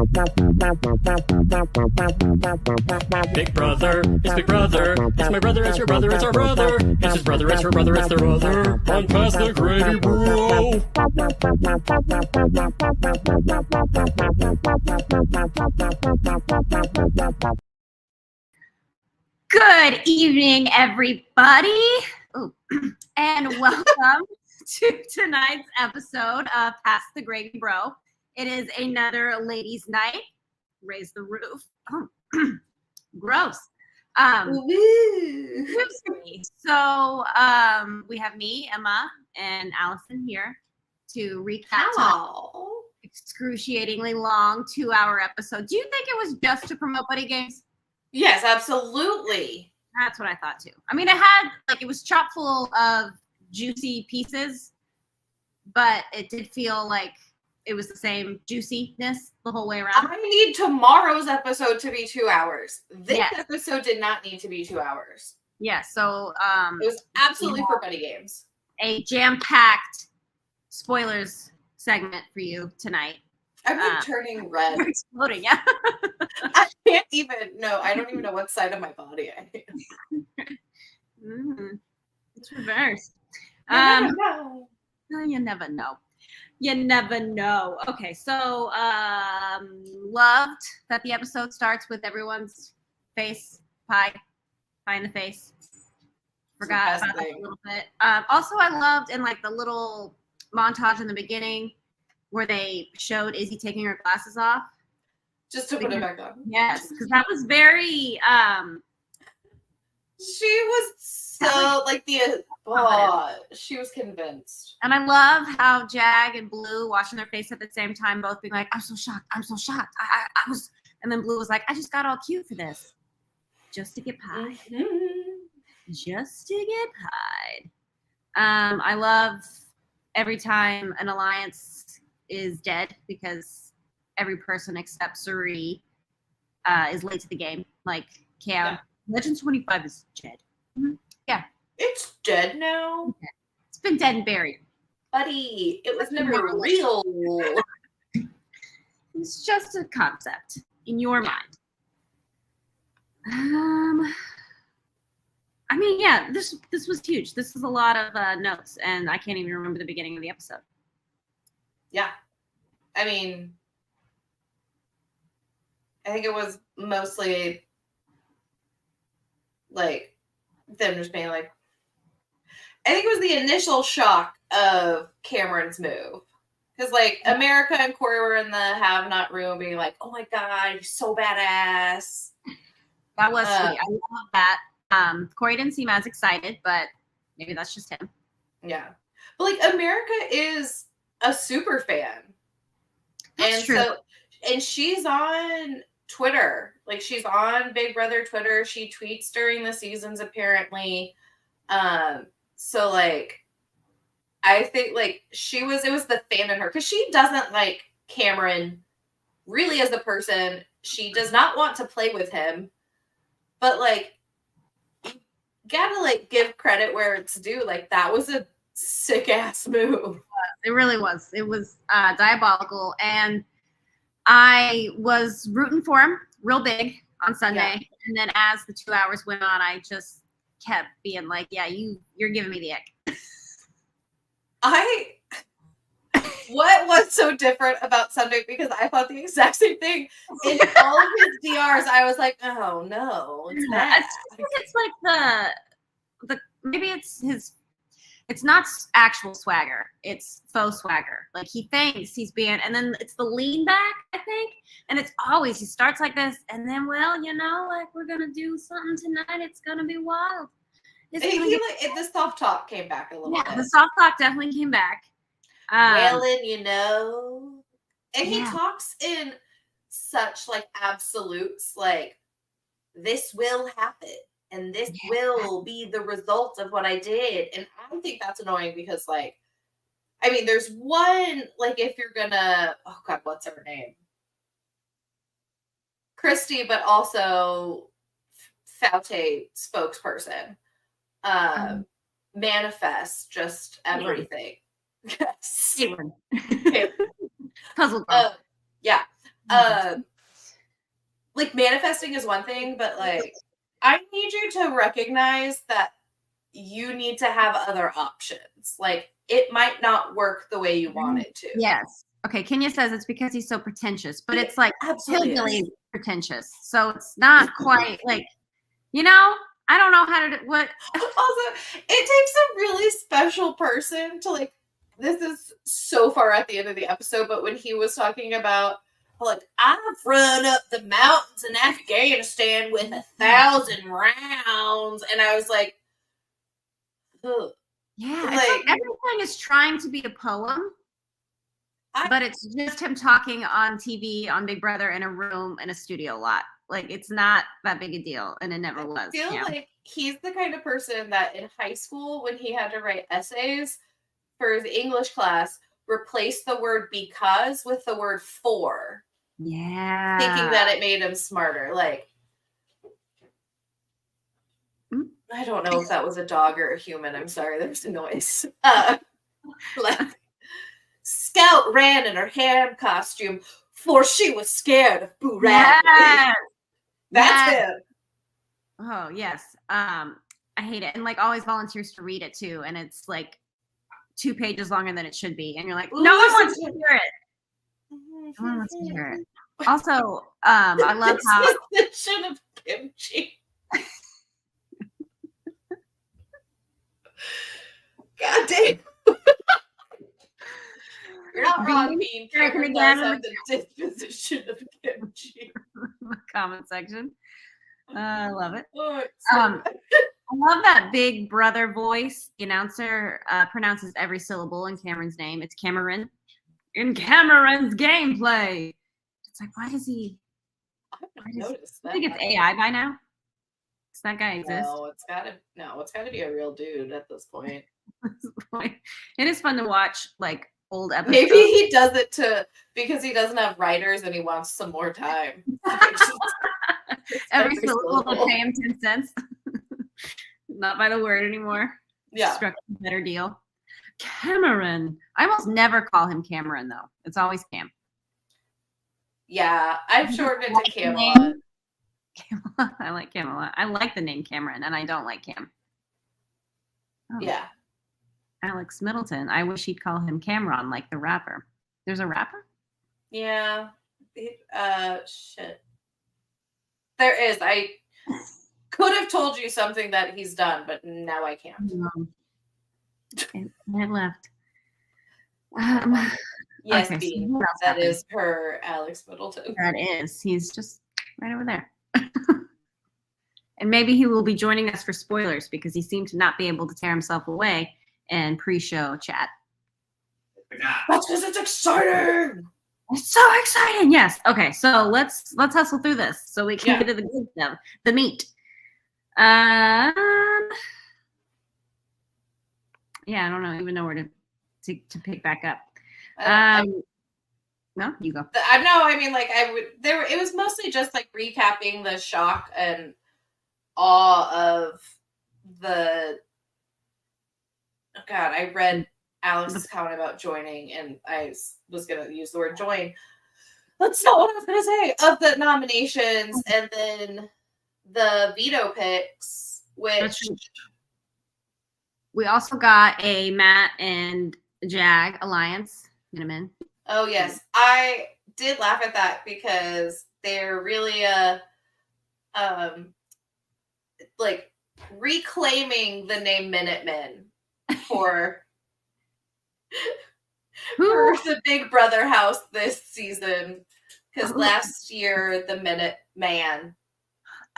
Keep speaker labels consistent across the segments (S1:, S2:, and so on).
S1: Big brother, it's big brother. It's my brother, it's your brother, it's our brother. It's his brother, it's her brother, it's their brother. On past the gravy, bro.
S2: Good evening, everybody. Ooh. And welcome to tonight's episode of Past the Gravy Bro. It is another ladies' night. Raise the roof. Oh, gross. So we have me, Emma, and Allison here to recap tonight's excruciatingly long 2-hour episode. Do you think it was just to promote Buddy Games?
S3: Yes, absolutely.
S2: That's what I thought too. I mean, it was chock full of juicy pieces, but it did feel like it was the same juiciness the whole way around.
S3: I need tomorrow's episode to be 2 hours. This episode did not need to be 2 hours.
S2: Yeah, so
S3: it was absolutely for Buddy Games.
S2: A jam-packed spoilers segment for you tonight.
S3: I'm like turning red.
S2: You're exploding, yeah.
S3: I can't even. No, I don't even know what side of my body I am.
S2: It's reversed.
S3: You never know.
S2: You never know. You never know. Okay, so loved that the episode starts with everyone's face pie in the face. Forgot about that a little bit. Also, I loved in like the little montage in the beginning where they showed Izzy taking her glasses off.
S3: Just to put it back on.
S2: Yes, because that was very
S3: she was so like she was convinced.
S2: And I love how Jag and Blue washing their face at the same time, both being like, I'm so shocked. I was, and then Blue was like, I just got all cute for this. Just to get pied. Just to get pied. I love every time an alliance is dead because every person except Suri is late to the game. Like, Legend 25 is dead. Mm-hmm. Yeah.
S3: It's dead now?
S2: Okay. It's been dead and buried.
S3: Buddy, it was never real.
S2: It's just a concept in your mind. I mean, yeah, this was huge. This was a lot of notes, and I can't even remember the beginning of the episode.
S3: Yeah. I mean, I think it was mostly like them just being like, I think it was the initial shock of Cameron's move. Because like America and Corey were in the have not room being like, oh my God, you're so badass.
S2: That was sweet. I love that. Corey didn't seem as excited, but maybe that's just him.
S3: Yeah. But like America is a super fan.
S2: That's true.
S3: And she's on Twitter. Like she's on Big Brother Twitter. She tweets during the seasons apparently. So like I think like it was the fan in her because she doesn't like Cameron really as a person. She does not want to play with him. But like you gotta like give credit where it's due. Like that was a sick ass move.
S2: It really was. It was diabolical. And I was rooting for him real big on Sunday. Yeah. And then as the 2 hours went on, I just kept being like, yeah, you're giving me the ick.
S3: What was so different about Sunday? Because I thought the exact same thing. In all of his DRs, I was like, oh no, it's bad.
S2: It's like the maybe it's not actual swagger. It's faux swagger. Like he thinks he's being, and then it's the lean back, I think. And it's always, he starts like this. And then, well, you know, like we're going to do something tonight. It's going to be wild.
S3: The soft talk came back a little bit.
S2: Yeah, the soft talk definitely came back.
S3: Well, and you know, and he talks in such like absolutes, like this will happen. And this will be the result of what I did. And I think that's annoying because, like, I mean, there's one, like, if you're gonna, oh God, what's her name? Christy, but also Faute spokesperson. Manifest just everything. Yes.
S2: Puzzle girl.
S3: Yeah. like manifesting is one thing, but like I need you to recognize that you need to have other options. Like it might not work the way you want it to.
S2: Yes. Okay, Kenya says it's because he's so pretentious, but it's like hillbilly pretentious. So it's not quite like, I don't know how to do what.
S3: Also, it takes a really special person to like, this is so far at the end of the episode, but when he was talking about, like, I've run up the mountains in Afghanistan with 1,000 rounds, and I was like, ugh.
S2: Yeah, it's like everything is trying to be a poem. But it's just him talking on TV, on Big Brother, in a room, in a studio a lot. Like, it's not that big a deal, and it never was.
S3: I feel like he's the kind of person that in high school, when he had to write essays for his English class, replaced the word because with the word for.
S2: Yeah.
S3: Thinking that it made him smarter. Like, I don't know if that was a dog or a human. I'm sorry, there's a noise. Like, Scout ran in her ham costume for she was scared of Boo Radley.
S2: Yes.
S3: That's him.
S2: Oh, yes. I hate it. And like always volunteers to read it too. And it's like 2 pages longer than it should be. And you're like, no one wants to hear it. No one wants to hear it. Also, I love how
S3: position of kimchi. God damn. You're not wrong, Bean. Cameron does have the disposition of kimchi.
S2: Comment section. I love it. I love that Big Brother voice. The announcer pronounces every syllable in Cameron's name. It's Cameron. In Cameron's gameplay. It's like, why does he?
S3: I've not noticed that.
S2: I think it's AI by now. Does that guy exist?
S3: No, it's gotta be a real dude at this point.
S2: It is fun to watch, like, old episodes.
S3: Maybe he does it because he doesn't have writers and he wants some more time.
S2: Every syllable will pay him 10 cents. Not by the word anymore.
S3: Yeah.
S2: Struck a better deal. Cameron. I almost never call him Cameron, though. It's always Cam.
S3: Yeah, I've shortened it to Camelot.
S2: Camelot. I like Camelot. I like the name Cameron, and I don't like Cam.
S3: Oh. Yeah.
S2: Alex Middleton. I wish he'd call him Cameron, like the rapper. There's a rapper?
S3: Yeah. Shit. There is. I could have told you something that he's done, but now I can't.
S2: It left.
S3: Yes,
S2: okay,
S3: Bean. That is per Alex Middleton.
S2: That is. He's just right over there. And maybe he will be joining us for spoilers because he seemed to not be able to tear himself away in pre-show chat.
S3: That's because it's exciting.
S2: It's so exciting. Yes. Okay. So let's hustle through this so we can get to the good stuff, the meat. Yeah, I don't even know where to pick back up. No, you go.
S3: No, I mean, like it was mostly just like recapping the shock and awe of the. Oh God, I read Alex's comment about joining, and I was going to use the word join. That's not what I was going to say. Of the nominations, and then the veto picks, which
S2: we also got a Matt and Jag alliance. Minimum.
S3: Oh yes, I did laugh at that because they're really like reclaiming the name Minutemen for the Big Brother house this season, because last year the Minuteman.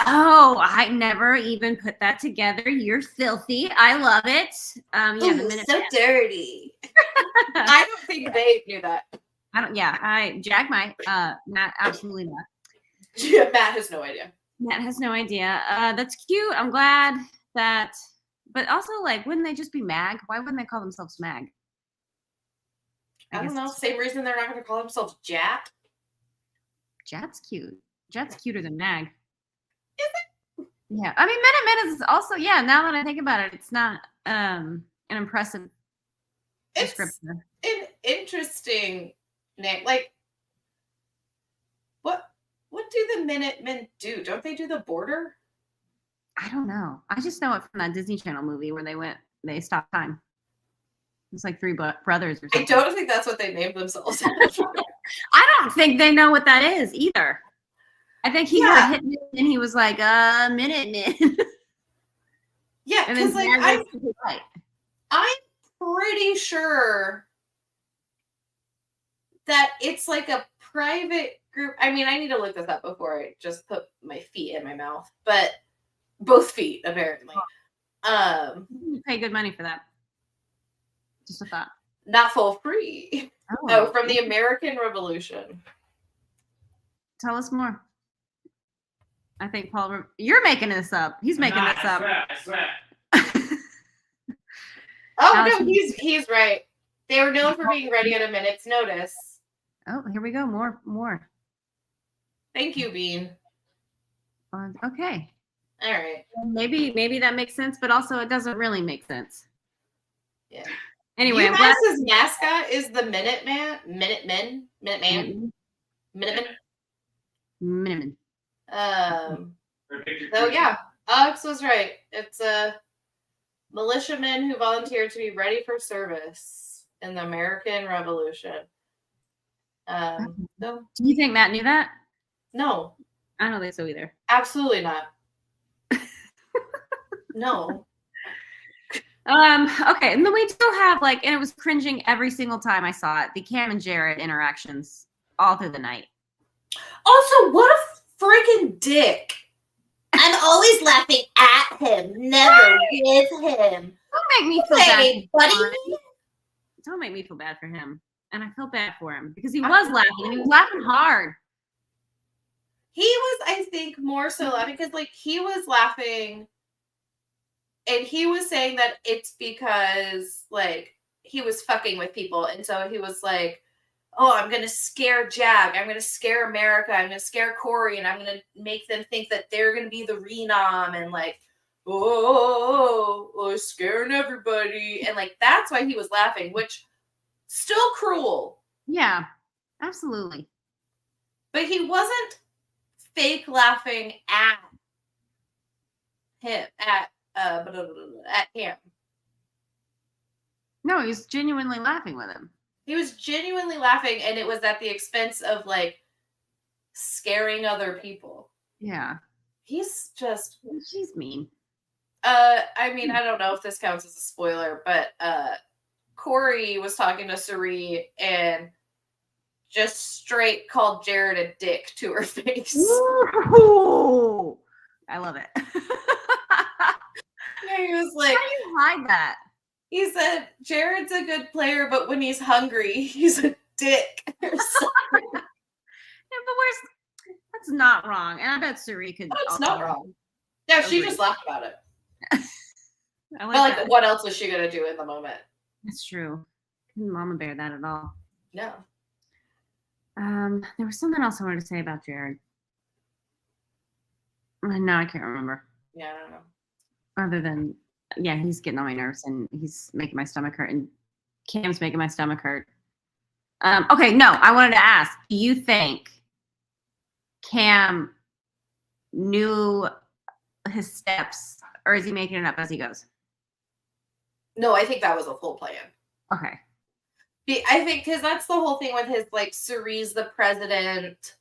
S2: Oh, I never even put that together. You're filthy. I love it. Yeah,
S3: ooh, the Minuteman. So dirty. I don't think they knew that.
S2: I don't. Yeah, Jag might. Matt, absolutely not.
S3: Yeah, Matt has no idea.
S2: Matt has no idea. That's cute. I'm glad that. But also, like, wouldn't they just be Mag? Why wouldn't they call themselves Mag?
S3: I don't know. Same reason they're not going to call themselves Jat.
S2: Jat's cute. Jat's cuter than Mag.
S3: Is it?
S2: Yeah. I mean, Minutemen is also, yeah, now that I think about it, it's not an impressive description.
S3: It's an interesting name. Like, What do the Minutemen do? Don't they do the border?
S2: I don't know. I just know it from that Disney Channel movie where they stopped time. It's like three brothers or something.
S3: I don't think that's what they named themselves.
S2: I don't think they know what that is either. I think he heard hit and he was like, Minutemen.
S3: Yeah,
S2: and then
S3: because like I'm pretty sure that it's like a private group. I mean, I need to look this up before I just put my feet in my mouth, but both feet apparently.
S2: You pay good money for that. Just a thought.
S3: Not for free. Oh, from the American Revolution.
S2: Tell us more. I think Paul, you're making this up. He's making this up.
S1: I swear.
S3: Oh no, he's right. They were known for being ready at a minute's notice.
S2: Oh, here we go. More.
S3: Thank you, Bean.
S2: Okay.
S3: All right.
S2: Maybe that makes sense, but also it doesn't really make sense.
S3: Yeah.
S2: Anyway,
S3: UMass's mascot is the Minuteman. Minutemen. So yeah, Alex was right. It's a militiamen who volunteered to be ready for service in the American Revolution. So,
S2: do you think Matt knew that?
S3: No.
S2: I don't think so either.
S3: Absolutely not. No.
S2: Okay, and then we still have and it was cringing every single time I saw it. The Cam and Jared interactions all through the night.
S3: Also, what a freaking dick. I'm always laughing at him, never with him.
S2: Don't make me feel bad,
S3: buddy.
S2: Don't make me feel bad for him. And I feel bad for him because he was laughing. He was laughing hard.
S3: He was, I think, more so laughing because he was laughing. And he was saying that it's because, he was fucking with people. And so he was like, oh, I'm going to scare Jag. I'm going to scare America. I'm going to scare Corey. And I'm going to make them think that they're going to be the Renom. And, scaring everybody. And, that's why he was laughing, which still cruel.
S2: Yeah, absolutely.
S3: But he wasn't fake laughing at him, at him.
S2: No, he was genuinely laughing with him.
S3: He was genuinely laughing, and it was at the expense of scaring other people.
S2: Yeah. She's mean.
S3: I mean, I don't know if this counts as a spoiler, but Corey was talking to Suri and just straight called Jared a dick to her face.
S2: Ooh, I love it.
S3: And he was like,
S2: how do you hide that?
S3: He said, Jared's a good player, but when he's hungry, he's a dick. Or something.
S2: Yeah, but that's not wrong. And I bet Suri could.
S3: That's not wrong. Yeah, she just laughed about it.
S2: I like
S3: but what else was she gonna do in the moment?
S2: That's true. Couldn't Mama Bear that at all.
S3: No.
S2: There was something else I wanted to say about Jared. No, I can't remember.
S3: Yeah, I don't know.
S2: Other than, he's getting on my nerves and he's making my stomach hurt and Cam's making my stomach hurt. Okay, no, I wanted to ask, do you think Cam knew his steps or is he making it up as he goes?
S3: No, I think that was a full plan.
S2: Okay.
S3: I think because that's the whole thing with his Suri's the president.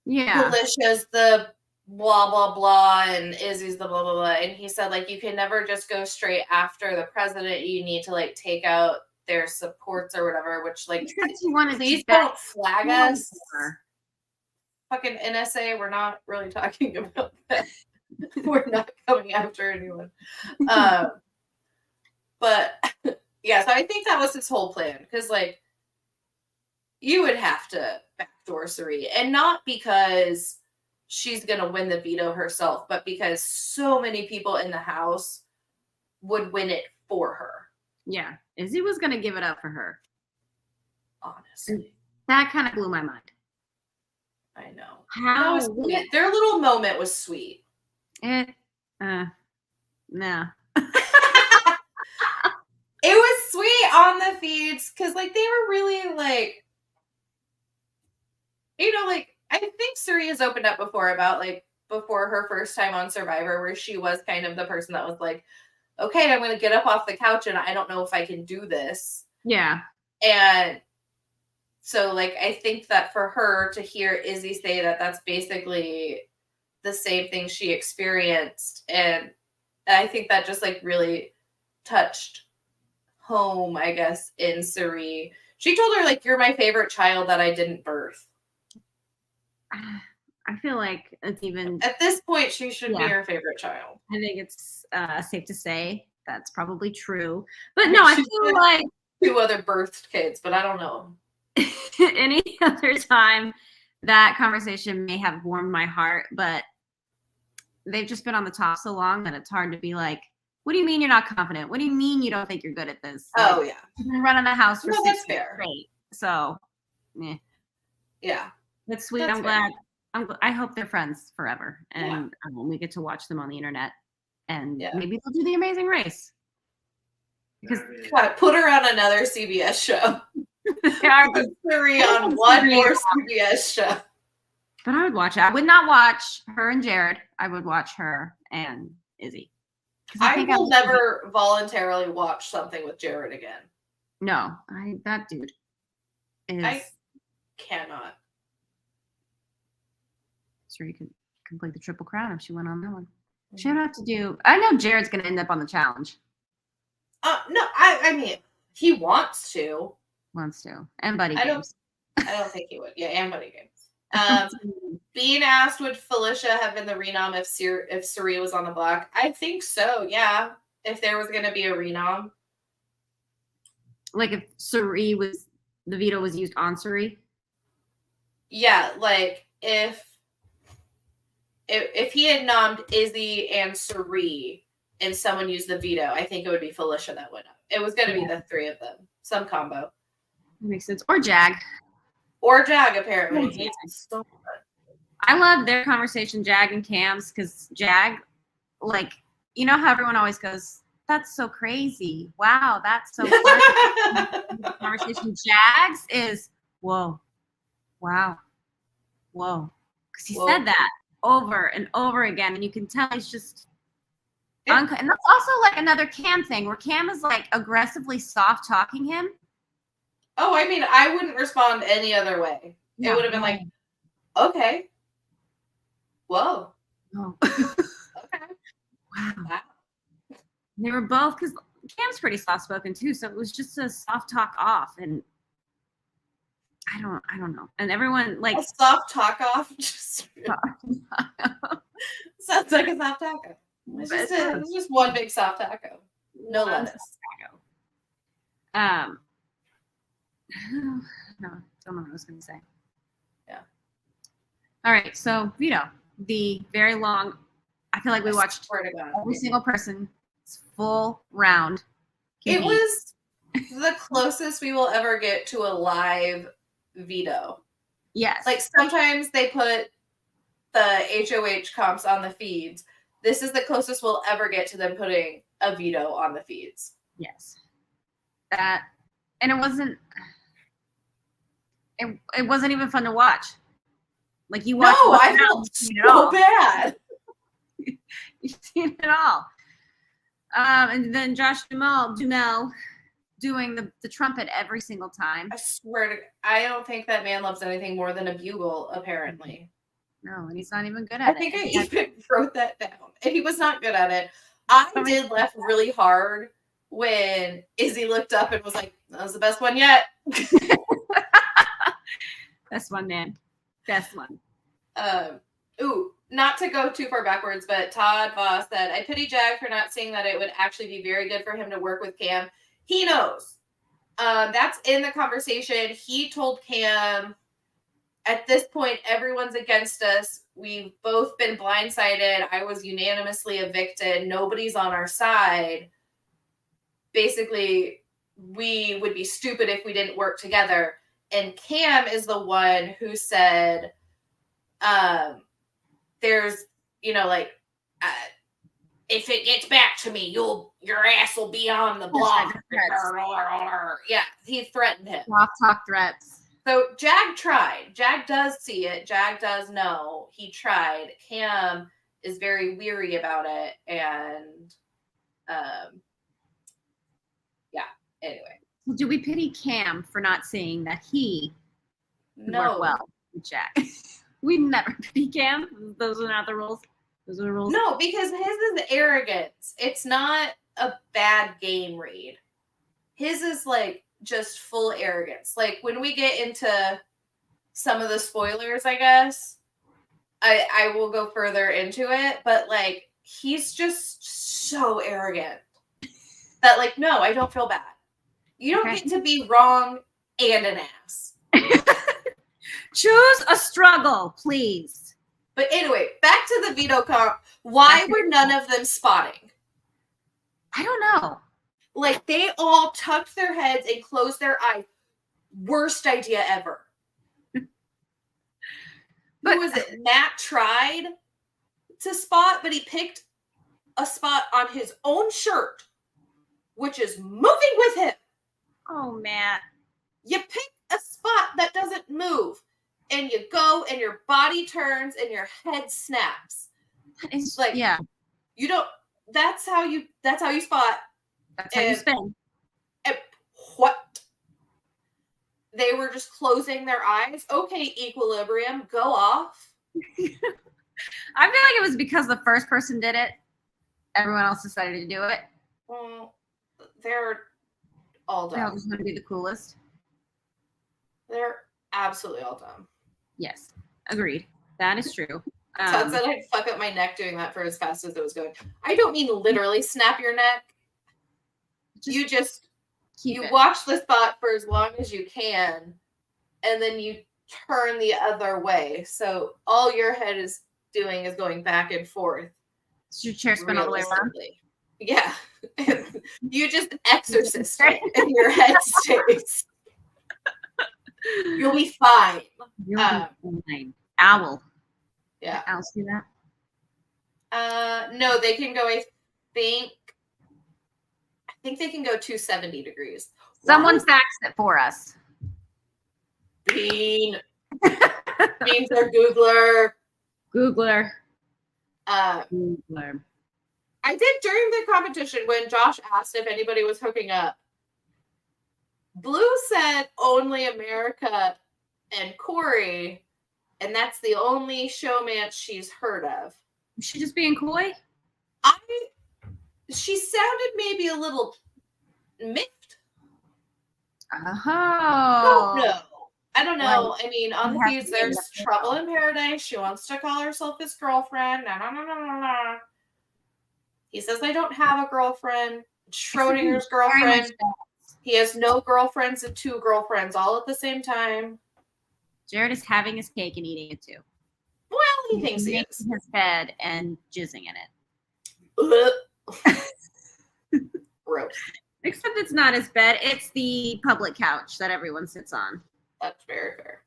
S2: Yeah.
S3: Felicia's the blah, blah, blah, and Izzy's the blah, blah, blah. And he said, you can never just go straight after the president. You need to, take out their supports or whatever, which, please don't flag us. Fucking NSA, we're not really talking about that. We're not coming after anyone. But, yeah, so I think that was his whole plan. Because, you would have to backdoor Suri. And not because she's going to win the veto herself, but because so many people in the house would win it for her.
S2: Yeah. Izzy was going to give it up for her.
S3: Honestly.
S2: That kind of blew my mind.
S3: I know.
S2: How?
S3: Was sweet. Their little moment was sweet.
S2: No.
S3: It was sweet on the feeds because, they were really, I think Suri has opened up before about like before her first time on Survivor, where she was kind of the person that was like, okay, I'm going to get up off the couch and I don't know if I can do this.
S2: Yeah.
S3: And so, like, I think that for her to hear Izzy say that that's basically the same thing she experienced. And I think that just like really touched home, I guess, in Suri. She told her, like, you're my favorite child that I didn't birth.
S2: I feel like it's even
S3: At this point, she should be her favorite child.
S2: I think it's safe to say that's probably true. But no, I feel like
S3: 2 other birthed kids, but I don't know.
S2: any other time that conversation may have warmed my heart, but they've just been on the top so long that it's hard to be like, what do you mean you're not confident? What do you mean you don't think you're good at this?
S3: Oh,
S2: like,
S3: yeah.
S2: You've been running the house for 6
S3: that's
S2: years
S3: fair.
S2: straight. So,
S3: Yeah.
S2: That's sweet.
S3: That's
S2: I'm
S3: fair.
S2: glad. I hope they're friends forever. And we get to watch them on the internet. And maybe they'll do The Amazing Race. Because
S3: put her on another CBS show.
S2: they are
S3: Suri on one more CBS show.
S2: But I would watch it. I would not watch her and Jared. I would watch her and Izzy.
S3: I will never voluntarily watch something with Jared again.
S2: No, that dude is.
S3: I cannot.
S2: Suri could complete the Triple Crown if she went on that one. She would have to do. I know Jared's going to end up on the challenge.
S3: No, I mean, he wants to.
S2: Wants to. And Buddy Games.
S3: I don't think he would. Yeah, and Buddy Games. Being asked, would Felicia have been the renom if Suri was on the block? I think so, yeah. If there was going to be a renom.
S2: Like if Suri was, the veto was used on Suri?
S3: Yeah, like if he had nommed Izzy and Suri and someone used the veto, I think it would be Felicia that went up. It was going to be the 3 of them. Some combo.
S2: That makes sense. Or Jag.
S3: Or Jag, apparently.
S2: Yeah. I love their conversation, Jag and Cam's, because Jag, like, you know how everyone always goes, that's so crazy. Wow, that's so funny. Conversation Jag's is, whoa, wow, whoa. Because he said that over and over again, and you can tell he's just and that's also like another Cam thing where Cam is like aggressively soft talking him.
S3: Oh, I mean, I wouldn't respond any other way. No, it would have been like, okay. Whoa.
S2: Oh.
S3: Okay.
S2: Wow. They were both, because Cam's pretty soft spoken too, so it was just a soft talk off, and I don't know. And everyone like
S3: a soft talk off just sounds like a soft taco. It's just one big soft taco. No lettuce.
S2: No, don't know what I was going to say.
S3: Yeah.
S2: All right, so Veto, the very long. I feel like we watched every single person's full round.
S3: It was the closest we will ever get to a live veto.
S2: Yes.
S3: Like sometimes they put the HOH comps on the feeds. This is the closest we'll ever get to them putting a veto on the feeds.
S2: Yes. That, and it wasn't even fun to watch. Like you watched.
S3: No, I felt so bad.
S2: You've seen it all. And then Josh Duhamel doing the trumpet every single time.
S3: I swear to, I don't think that man loves anything more than a bugle, apparently.
S2: No, and he's not even good at it.
S3: I think I even wrote that down. And he was not good at it. I did laugh really hard when Izzy looked up and was like, that was the best one yet.
S2: Best one, man. Best one.
S3: Not to go too far backwards, but Todd Voss said, I pity Jag for not seeing that it would actually be very good for him to work with Cam. He knows. That's in the conversation. He told Cam, at this point, everyone's against us. We've both been blindsided. I was unanimously evicted. Nobody's on our side. Basically, we would be stupid if we didn't work together. And Cam is the one who said, there's, if it gets back to me, your ass will be on the block. Yeah, he threatened him.
S2: Soft talk threats.
S3: So Jag tried. Jag does see it. Jag does know. He tried. Cam is very weary about it. And yeah, anyway.
S2: Do we pity Cam for not seeing that he could work well with Jack? We never pity Cam. Those are not the rules. Those are the rules.
S3: No, because his is arrogance. It's not a bad game read. His is like just full arrogance. Like when we get into some of the spoilers, I guess, I will go further into it, but like he's just so arrogant that like, no, I don't feel bad. You don't get to be wrong and an ass.
S2: Choose a struggle, please.
S3: But anyway, back to the veto comp. Why were none of them spotting?
S2: I don't know.
S3: Like they all tucked their heads and closed their eyes. Worst idea ever. But who was it? Matt tried to spot, but he picked a spot on his own shirt, which is moving with him.
S2: Oh, Matt.
S3: You pick a spot that doesn't move, and you go, and your body turns, and your head snaps.
S2: It's
S3: like,
S2: yeah,
S3: you don't. That's how you spot.
S2: That's how you spin.
S3: And what? They were just closing their eyes. Okay, equilibrium, go off.
S2: I feel like it was because the first person did it. Everyone else decided to do it.
S3: Well, they're all dumb.
S2: They're all just going to be the coolest.
S3: They're absolutely all dumb.
S2: Yes, agreed. That is true.
S3: Todd said I'd fuck up my neck doing that for as fast as it was going. I don't mean literally snap your neck. You just watch the spot for as long as you can, and then you turn the other way. So all your head is doing is going back and forth.
S2: Does your chair spin all the way around?
S3: Yeah. You just exorcist it and your head stays. You'll be fine.
S2: You'll be fine. Owl.
S3: Yeah.
S2: Owls do
S3: that? No, they can go, I think they can go 270 degrees.
S2: Someone facts it for us.
S3: Bean. Bean's our Googler.
S2: Googler.
S3: Googler. I did during the competition when Josh asked if anybody was hooking up. Blue said only America and Corey, and that's the only showmance she's heard of.
S2: Is she just being coy?
S3: She sounded maybe a little miffed.
S2: Oh.
S3: I don't know. I mean, on the feeds, there's trouble in paradise. She wants to call herself his girlfriend. No. He says, I don't have a girlfriend. Schrodinger's girlfriend. He has no girlfriends and two girlfriends all at the same time.
S2: Jared is having his cake and eating it too.
S3: Well, he thinks he is.
S2: His bed and jizzing in it.
S3: Gross.
S2: Except it's not his bed. It's the public couch that everyone sits on.
S3: That's very fair.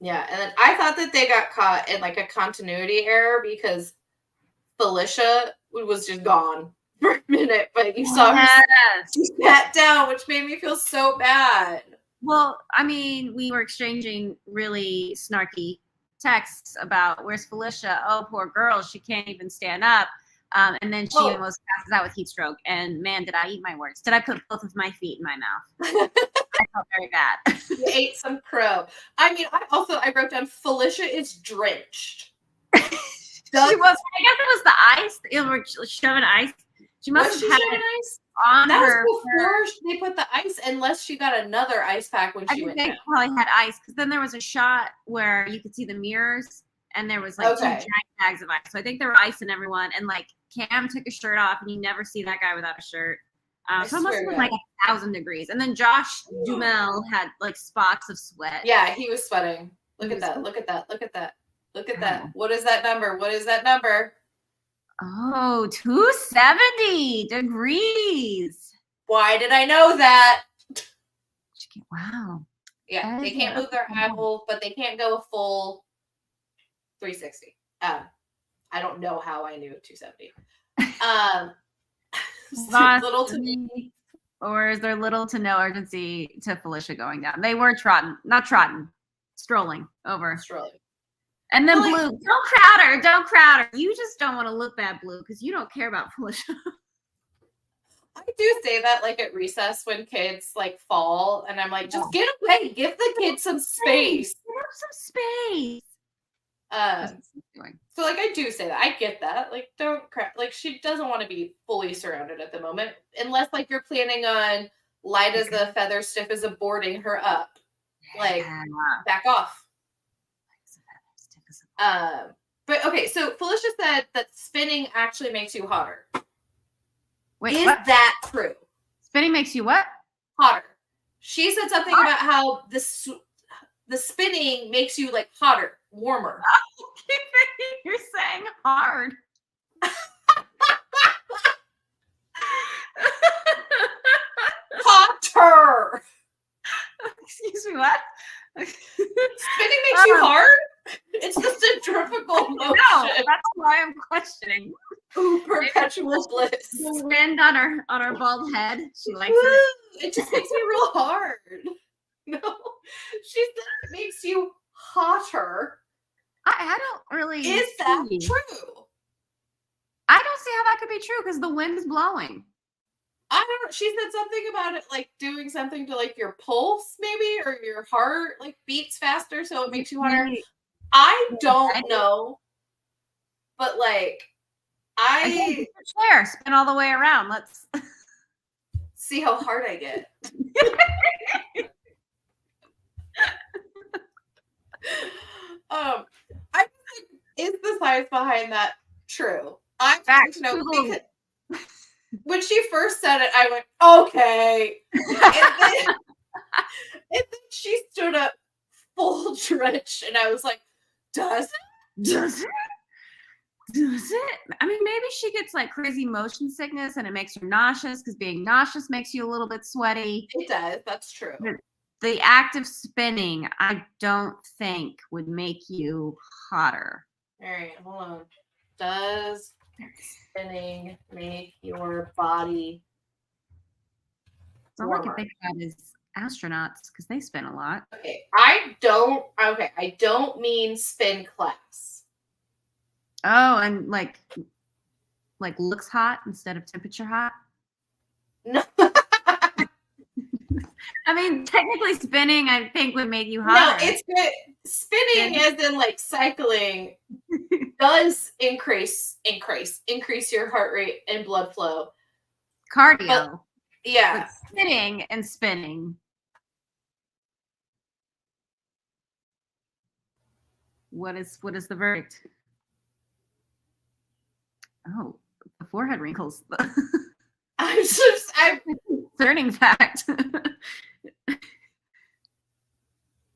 S3: Yeah, and then I thought that they got caught in like a continuity error because Felicia was just gone for a minute, but you saw her sat down, which made me feel so bad.
S2: Well, I mean, we were exchanging really snarky texts about where's Felicia? Oh, poor girl, she can't even stand up. And then she almost passes out with heat stroke. And man, did I eat my words? Did I put both of my feet in my mouth? I felt very bad.
S3: You ate some crow. I mean, I wrote down Felicia is drenched.
S2: She was. I guess it was the ice. It was shoving ice. She must have had
S3: ice
S2: on
S3: that
S2: her.
S3: Was before they put the ice, unless she got another ice pack when she went down.
S2: They probably had ice because then there was a shot where you could see the mirrors and there was like two giant bags of ice. So I think there were ice in everyone. And like Cam took his shirt off and you never see that guy without a shirt. So it must have been like 1,000 degrees. And then Josh Duhamel had like spots of sweat.
S3: Yeah, he was sweating. Look at that. Look at that. Look at that. Look at that. What is that number? What is that number?
S2: Oh, 270 degrees.
S3: Why did I know that?
S2: Wow.
S3: Yeah, they can't move their eye hole, but they can't go a full 360. I don't know how I knew 270. Little to me.
S2: Or is there little to no urgency to Felicia going down? They were strolling over.
S3: Strolling.
S2: And then
S3: Well,
S2: Blue, don't crowd her. You just don't want to look bad, Blue, because you don't care about Felicia.
S3: I do say that like at recess when kids like fall, and I'm like, just get away, give the kids some space.
S2: Give them some space.
S3: So like I do say that. I get that. Like don't crap. Like she doesn't want to be fully surrounded at the moment, unless like you're planning on light as a feather, stiff as a boarding her up. Like back off. But okay, so Felicia said that spinning actually makes you hotter.
S2: Wait,
S3: is
S2: what?
S3: that true?
S2: Spinning makes you what?
S3: Hotter. She said something about how the spinning makes you like hotter, warmer.
S2: You're saying hard.
S3: Hotter.
S2: Excuse me, what?
S3: Spinning makes you hard? It's the centrifugal motion.
S2: No, that's why I'm questioning.
S3: Ooh, perpetual bliss.
S2: The wind on her bald head. She likes it.
S3: It just makes me real hard. No, she said it makes you hotter.
S2: I don't really.
S3: Is that true?
S2: I don't see how that could be true because the wind is blowing.
S3: I don't know. She said something about it like doing something to like your pulse, maybe, or your heart like beats faster, so it makes you hotter. I don't know, but like I
S2: chair spin all the way around. Let's
S3: see how hard I get. I think is the science behind that true? I'm trying to know because when she first said it, I went okay, and then she stood up full drenched, and I was like, does it?
S2: I mean, maybe she gets like crazy motion sickness and it makes her nauseous because being nauseous makes you a little bit sweaty.
S3: It does. That's true.
S2: The act of spinning, I don't think would make you hotter.
S3: All right, hold on. Does spinning make your body
S2: warmer? All I can think about is astronauts because they spin a lot.
S3: Okay, I don't mean spin class.
S2: Oh, and like looks hot instead of temperature hot?
S3: No.
S2: I mean, technically spinning, I think, would make you hotter.
S3: No, it's good. Spinning as in like cycling does increase your heart rate and blood flow.
S2: Cardio.
S3: But, yeah.
S2: But sitting and spinning. What is the verdict? Oh, the forehead wrinkles.
S3: I'm
S2: concerning fact.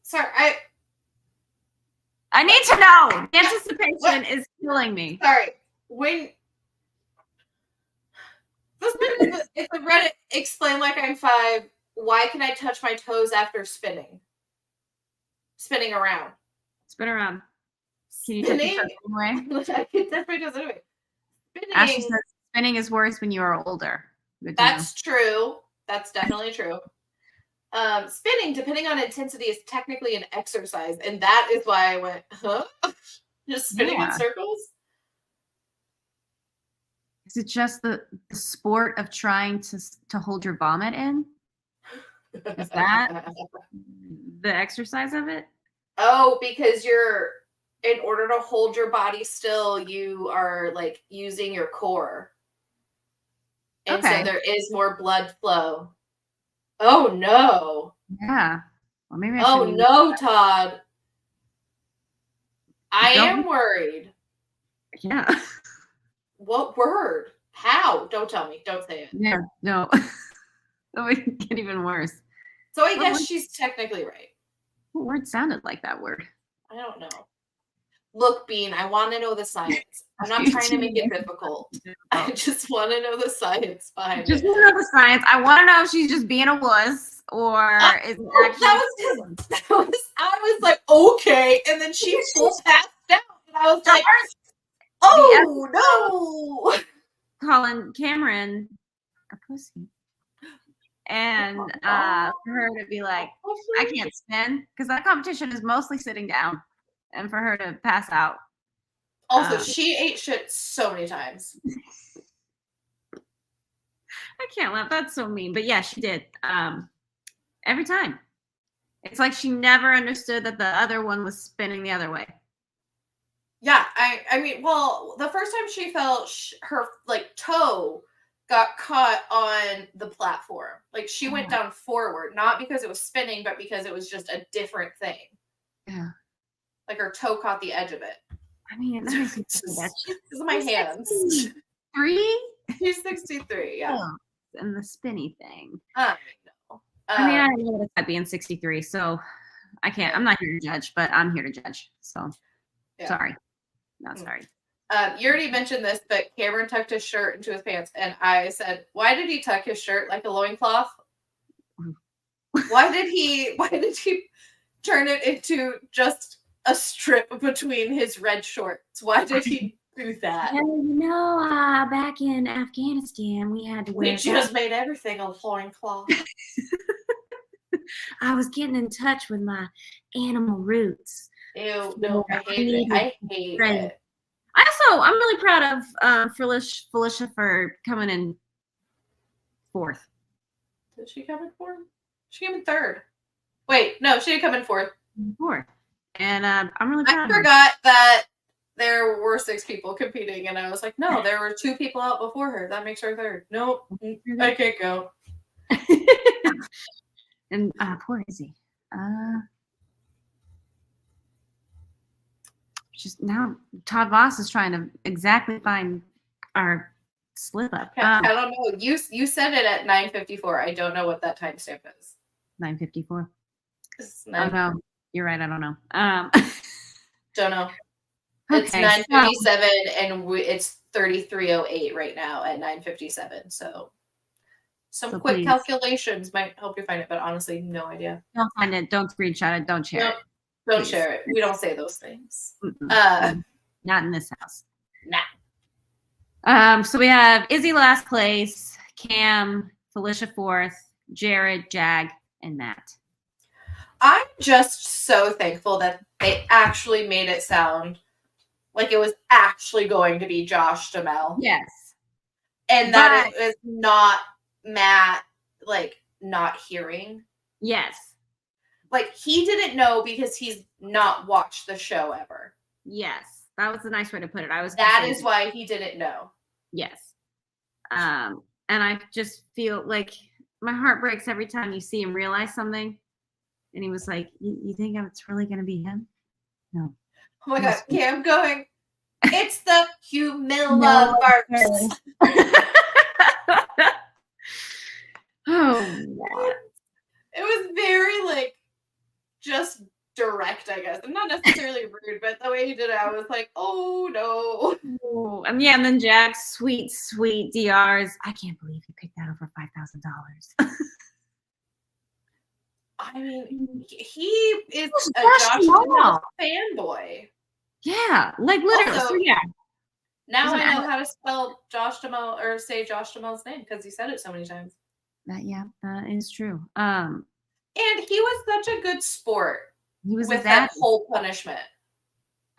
S3: Sorry,
S2: I need to know. Anticipation is killing me.
S3: Sorry. When if the Reddit explain like I'm 5, why can I touch my toes after spinning? Spinning around.
S2: Spin around. Can you touch your toes anyway?
S3: I can touch my toes anyway.
S2: Ashley says spinning is worse when you are older.
S3: That's true. That's definitely true. Spinning, depending on intensity, is technically an exercise, and that is why I went, huh? Just spinning in circles.
S2: Is it just the sport of trying to hold your vomit in? Is that the exercise of it?
S3: Oh, because in order to hold your body still, you are like using your core. And so there is more blood flow. Oh no.
S2: Yeah. Well, maybe
S3: Todd. I am worried.
S2: Yeah.
S3: What word? How? Don't tell me. Don't say it.
S2: Yeah, no. That would get even worse.
S3: So I guess she's technically right.
S2: What word sounded like that word?
S3: I don't know. Look, Bean, I want to know the science. I'm not trying to make it difficult. I just want to know the science behind it.
S2: Just want to know the science. I want to know if she's just being a wuss or is it actually...
S3: I was like, okay. And then she full passed out. And I was like, oh, no.
S2: Calling Cameron a pussy. And for her to be like, I can't spin, because that competition is mostly sitting down, and for her to pass out.
S3: Also, she ate shit so many times.
S2: I can't laugh. That's so mean. But yeah, she did. Every time. It's like she never understood that the other one was spinning the other way.
S3: Yeah, I mean, well, the first time she fell, her like toe got caught on the platform. Like she went down forward, not because it was spinning, but because it was just a different thing.
S2: Yeah.
S3: Like her toe caught the edge of it.
S2: I mean,
S3: This is my hands.
S2: 63?
S3: She's 63, yeah.
S2: And the spinny thing.
S3: I know.
S2: I mean, I don't know what it's like being 63, so I can't. I'm not here to judge, but I'm here to judge. So sorry. Not sorry.
S3: You already mentioned this, but Cameron tucked his shirt into his pants, and I said, "Why did he tuck his shirt like a loincloth? Why did he turn it into just a strip between his red shorts? Why did he do that?"
S2: Well, back in Afghanistan, we had to wear.
S3: We just made everything a loincloth.
S2: I was getting in touch with my animal roots.
S3: Ew, no, I hate it. I hate it.
S2: I'm really proud of Felicia for coming in 4th.
S3: Did she come in 4th? She came in 3rd. Wait, no, she didn't come in 4th.
S2: 4th. And I'm really proud of her.
S3: I forgot that there were 6 people competing, and I was like, no, there were 2 people out before her. That makes her 3rd. Nope, I can't go.
S2: And poor Izzy. Just now, Todd Voss is trying to exactly find our slip up.
S3: I don't know. You said it at 9:54. I don't know what that timestamp is.
S2: 9:54. Oh no, you're right. I don't know.
S3: Don't know.
S2: Okay,
S3: it's 9:57 and it's 33:08 right now at 9:57. So some quick calculations might help you find it, but honestly, no idea.
S2: Don't find it. Don't screenshot it. Don't share it.
S3: Don't share it. We don't say those things.
S2: Not in this house.
S3: Nah.
S2: So we have Izzy last place, Cam, Felicia 4th, Jared, Jag, and Matt.
S3: I'm just so thankful that they actually made it sound like it was actually going to be Josh Duhamel.
S2: Yes.
S3: And that it was not Matt, like, not hearing.
S2: Yes.
S3: Like, he didn't know because he's not watched the show ever.
S2: Yes. That was a nice way to put it.
S3: That is why he didn't know.
S2: Yes. And I just feel like my heart breaks every time you see him realize something. And he was like, you think it's really going to be him? No.
S3: Oh my God. Yeah, I'm going, it's the Humiliverse.
S2: Oh, God.
S3: It was very, like, just direct, I guess. And not necessarily rude, but the way he did it, I was like, oh, no.
S2: Oh, and yeah, and then Jack's sweet DRs. I can't believe he picked that over $5,000.
S3: I mean, he is a Josh Duhamel fanboy.
S2: Yeah, like literally.
S3: Also,
S2: so yeah.
S3: Now I know how to spell Josh Duhamel or say Josh Duhamel's name because he said it so many times.
S2: That is true.
S3: And he was such a good sport.
S2: He was
S3: with that whole punishment.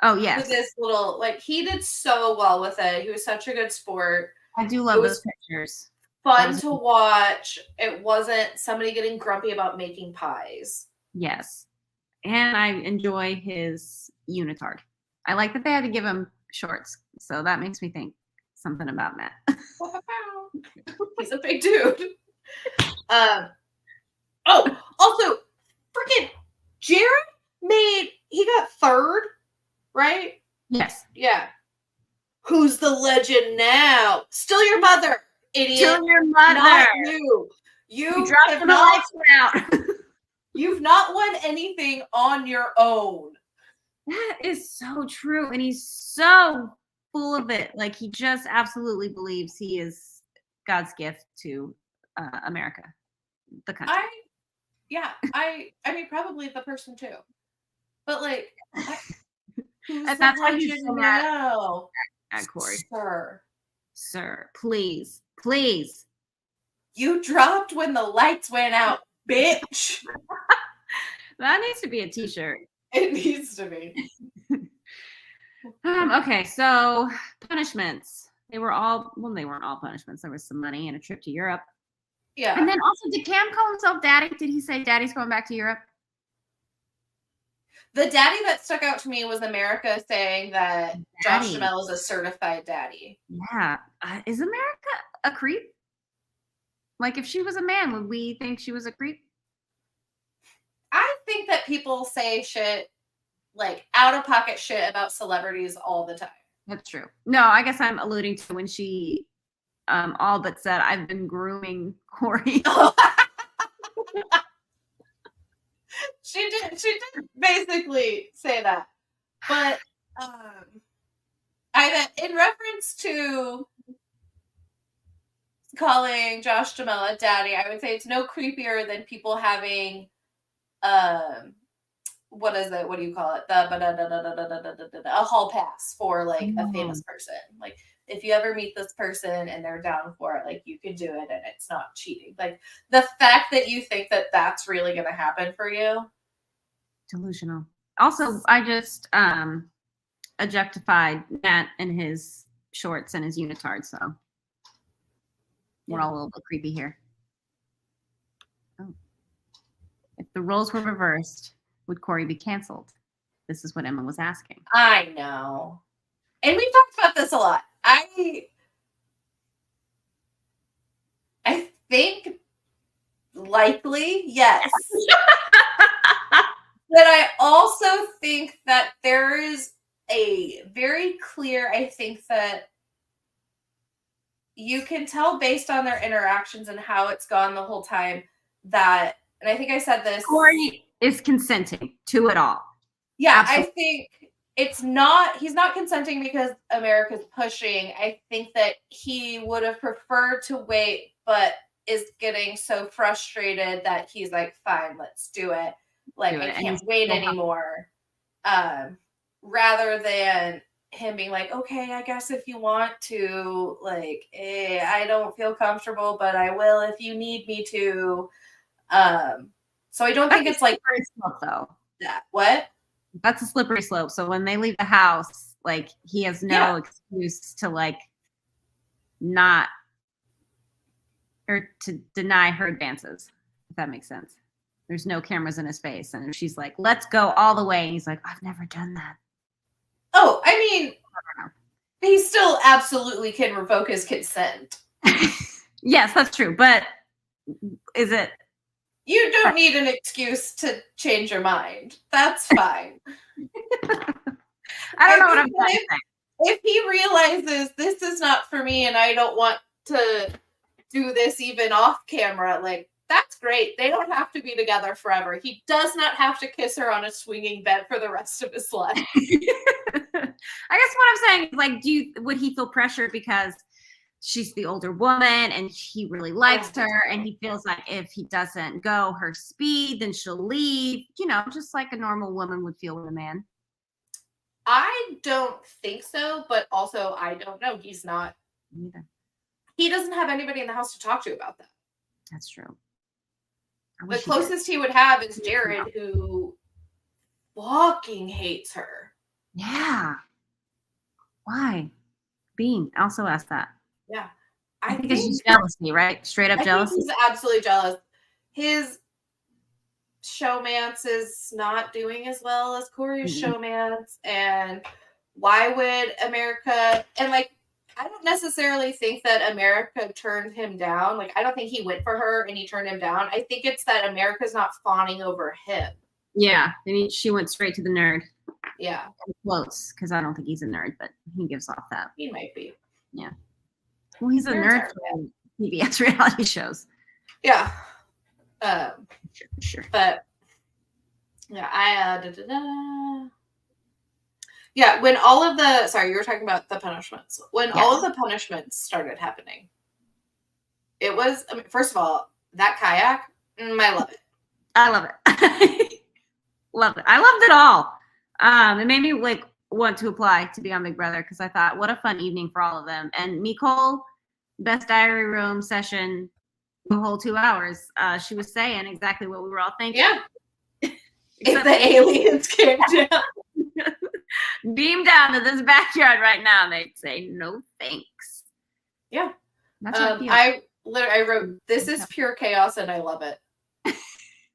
S2: Oh yes.
S3: With this little, like, he did so well with it. He was such a good sport.
S2: I do love those pictures.
S3: Fun to watch. It wasn't somebody getting grumpy about making pies.
S2: Yes. And I enjoy his unitard. I like that they had to give him shorts. So that makes me think something about Matt.
S3: He's a big dude. Also, freaking Jared he got 3rd, right?
S2: Yes.
S3: Yeah. Who's the legend now? Still your mother, idiot.
S2: Still your mother.
S3: Not you. You
S2: dropped the lights out.
S3: You've not won anything on your own.
S2: That is so true. And he's so full of it. Like, he just absolutely believes he is God's gift to America, the country.
S3: I mean, probably the person too. But, like,
S2: and that's why he's so mad at Corey.
S3: Sir,
S2: please.
S3: You dropped when the lights went out, bitch.
S2: That needs to be a t-shirt.
S3: It needs to be.
S2: Okay, so punishments. They weren't all punishments. There was some money and a trip to Europe.
S3: Yeah.
S2: And then also, did Cam call himself daddy? Did he say daddy's going back to Europe?
S3: The daddy that stuck out to me was America saying that Josh
S2: Daddy.
S3: Duhamel is a certified daddy.
S2: Yeah. Is America a creep? Like, if she was a man, would we think she was a creep?
S3: I think that people say shit, like out of pocket shit about celebrities all the time.
S2: That's true. No, I guess I'm alluding to when she all but said, I've been grooming Corey.
S3: She did basically say that. But in reference to calling Josh Duhamel a daddy, I would say it's no creepier than people having what is it? What do you call it? A hall pass for like a famous person. Like, if you ever meet this person and they're down for it, like, you can do it and it's not cheating. Like, the fact that you think that that's really going to happen for you.
S2: Delusional. Also, I just objectified Matt in his shorts and his unitard, so we're all a little bit creepy here. Oh. If the roles were reversed, would Corey be canceled? This is what Emma was asking.
S3: I know. And we've talked about this a lot. I think likely, yes. But I also think that there is a very clear, I think that you can tell based on their interactions and how it's gone the whole time that, and I think I said this.
S2: Corey is consenting to it all.
S3: Yeah,
S2: Absolutely.
S3: I think he's not consenting because America's pushing. I think that he would have preferred to wait, but is getting so frustrated that he's like, fine, let's do it. Like, I can't wait anymore. Rather than him being like, okay, I guess if you want to, like, I don't feel comfortable, but I will if you need me to. So I don't think it's like
S2: slope, though.
S3: that. What?
S2: That's a slippery slope. So when they leave the house, like, he has no excuse to like not or to deny her advances, if that makes sense. There's no cameras in his face. And she's like, let's go all the way. And he's like, I've never done that.
S3: Oh, I mean, he still absolutely can revoke his consent.
S2: Yes, that's true. But is it?
S3: You don't need an excuse to change your mind. That's fine.
S2: I don't know what I'm saying.
S3: If he realizes this is not for me and I don't want to do this even off camera, like, that's great. They don't have to be together forever. He does not have to kiss her on a swinging bed for the rest of his life.
S2: I guess what I'm saying is, like, would he feel pressured because she's the older woman and he really likes her and he feels like if he doesn't go her speed, then she'll leave, just like a normal woman would feel with a man?
S3: I don't think so, but also I don't know. He's not.
S2: Neither.
S3: He doesn't have anybody in the house to talk to about that.
S2: That's true.
S3: The closest he would have is Jared, who fucking hates her.
S2: Yeah. Why? Bean also asked that.
S3: Yeah.
S2: I think it's just jealousy, right? Straight up jealousy.
S3: He's absolutely jealous. His showmance is not doing as well as Corey's showmance. And why would America, and like, I don't necessarily think that America turned him down. Like, I don't think he went for her and he turned him down. I think it's that America's not fawning over him.
S2: Yeah. She went straight to the nerd.
S3: Yeah.
S2: Close, because I don't think he's a nerd, but he gives off that.
S3: He might be.
S2: Yeah. Well, he's a nerd for PBS reality shows.
S3: Yeah.
S2: Sure.
S3: But yeah, yeah, when all of the, sorry, you were talking about the punishments. When all of the punishments started happening, it was, first of all, that kayak, I love it.
S2: I love it. Love it. I loved it all. It made me like want to apply to be on Big Brother because I thought, what a fun evening for all of them. And Nicole, best diary room session The whole 2 hours. She was saying exactly what we were all thinking.
S3: Yeah. If the aliens came down.
S2: Beam down to this backyard right now, and they'd say no thanks.
S3: Yeah.
S2: That's what
S3: I wrote, this is pure chaos and I love it.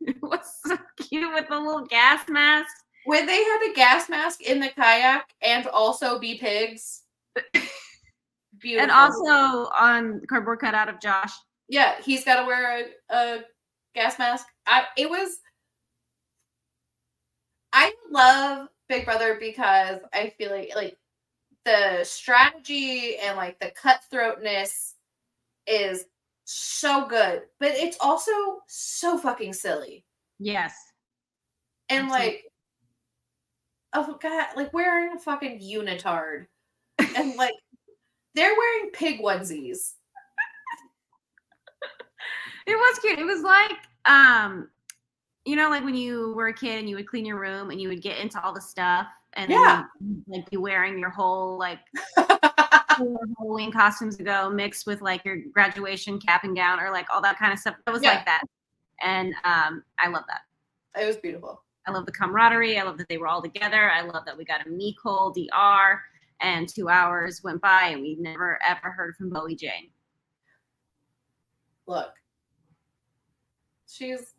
S2: It was so cute with the little gas mask.
S3: When they had a gas mask in the kayak and also be pigs. Beautiful.
S2: And also on cardboard cutout of Josh.
S3: Yeah, he's got to wear a gas mask. I love Big Brother because I feel like the strategy and like the cutthroatness is so good, but it's also so fucking silly.
S2: Yes.
S3: And
S2: Absolutely.
S3: like, oh god, like wearing a fucking unitard and like they're wearing pig onesies.
S2: It was cute. It was like you know, like when you were a kid and you would clean your room and you would get into all the stuff and then you'd, like be wearing your whole like Halloween costumes to go mixed with like your graduation cap and gown or like all that kind of stuff. It was like that. And I love that.
S3: It was beautiful.
S2: I love the camaraderie. I love that they were all together. I love that we got a Nicole DR and 2 hours went by and we never ever heard from Bowie Jane.
S3: Look. She's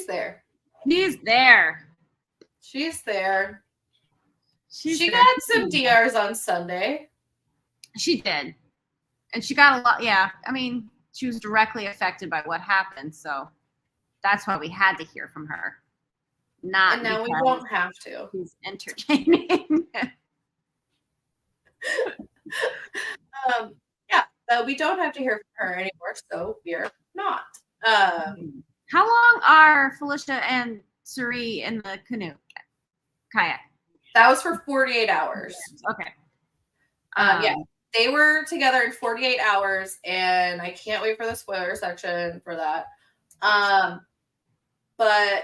S3: there.
S2: She's there.
S3: She's there.
S2: She
S3: got some DRs on Sunday.
S2: She did. And she got a lot. Yeah. I mean, she was directly affected by what happened. So that's why we had to hear from her. Not
S3: and now we won't have to.
S2: She's entertaining.
S3: We don't have to hear from her anymore. So we're not.
S2: How long are Felicia and Suri in the canoe kayak?
S3: That was for 48 hours.
S2: Okay.
S3: Yeah. They were together in 48 hours, and I can't wait for the spoiler section for that. But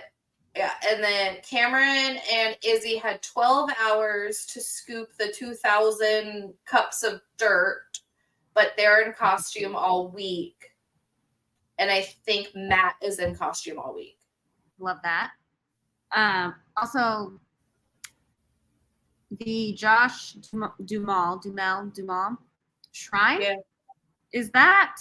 S3: yeah, and then Cameron and Izzy had 12 hours to scoop the 2,000 cups of dirt, but they're in costume all week. And I think Matt is in costume all week.
S2: Love that. Also, the Josh Duhamel shrine.
S3: Yeah.
S2: Is that?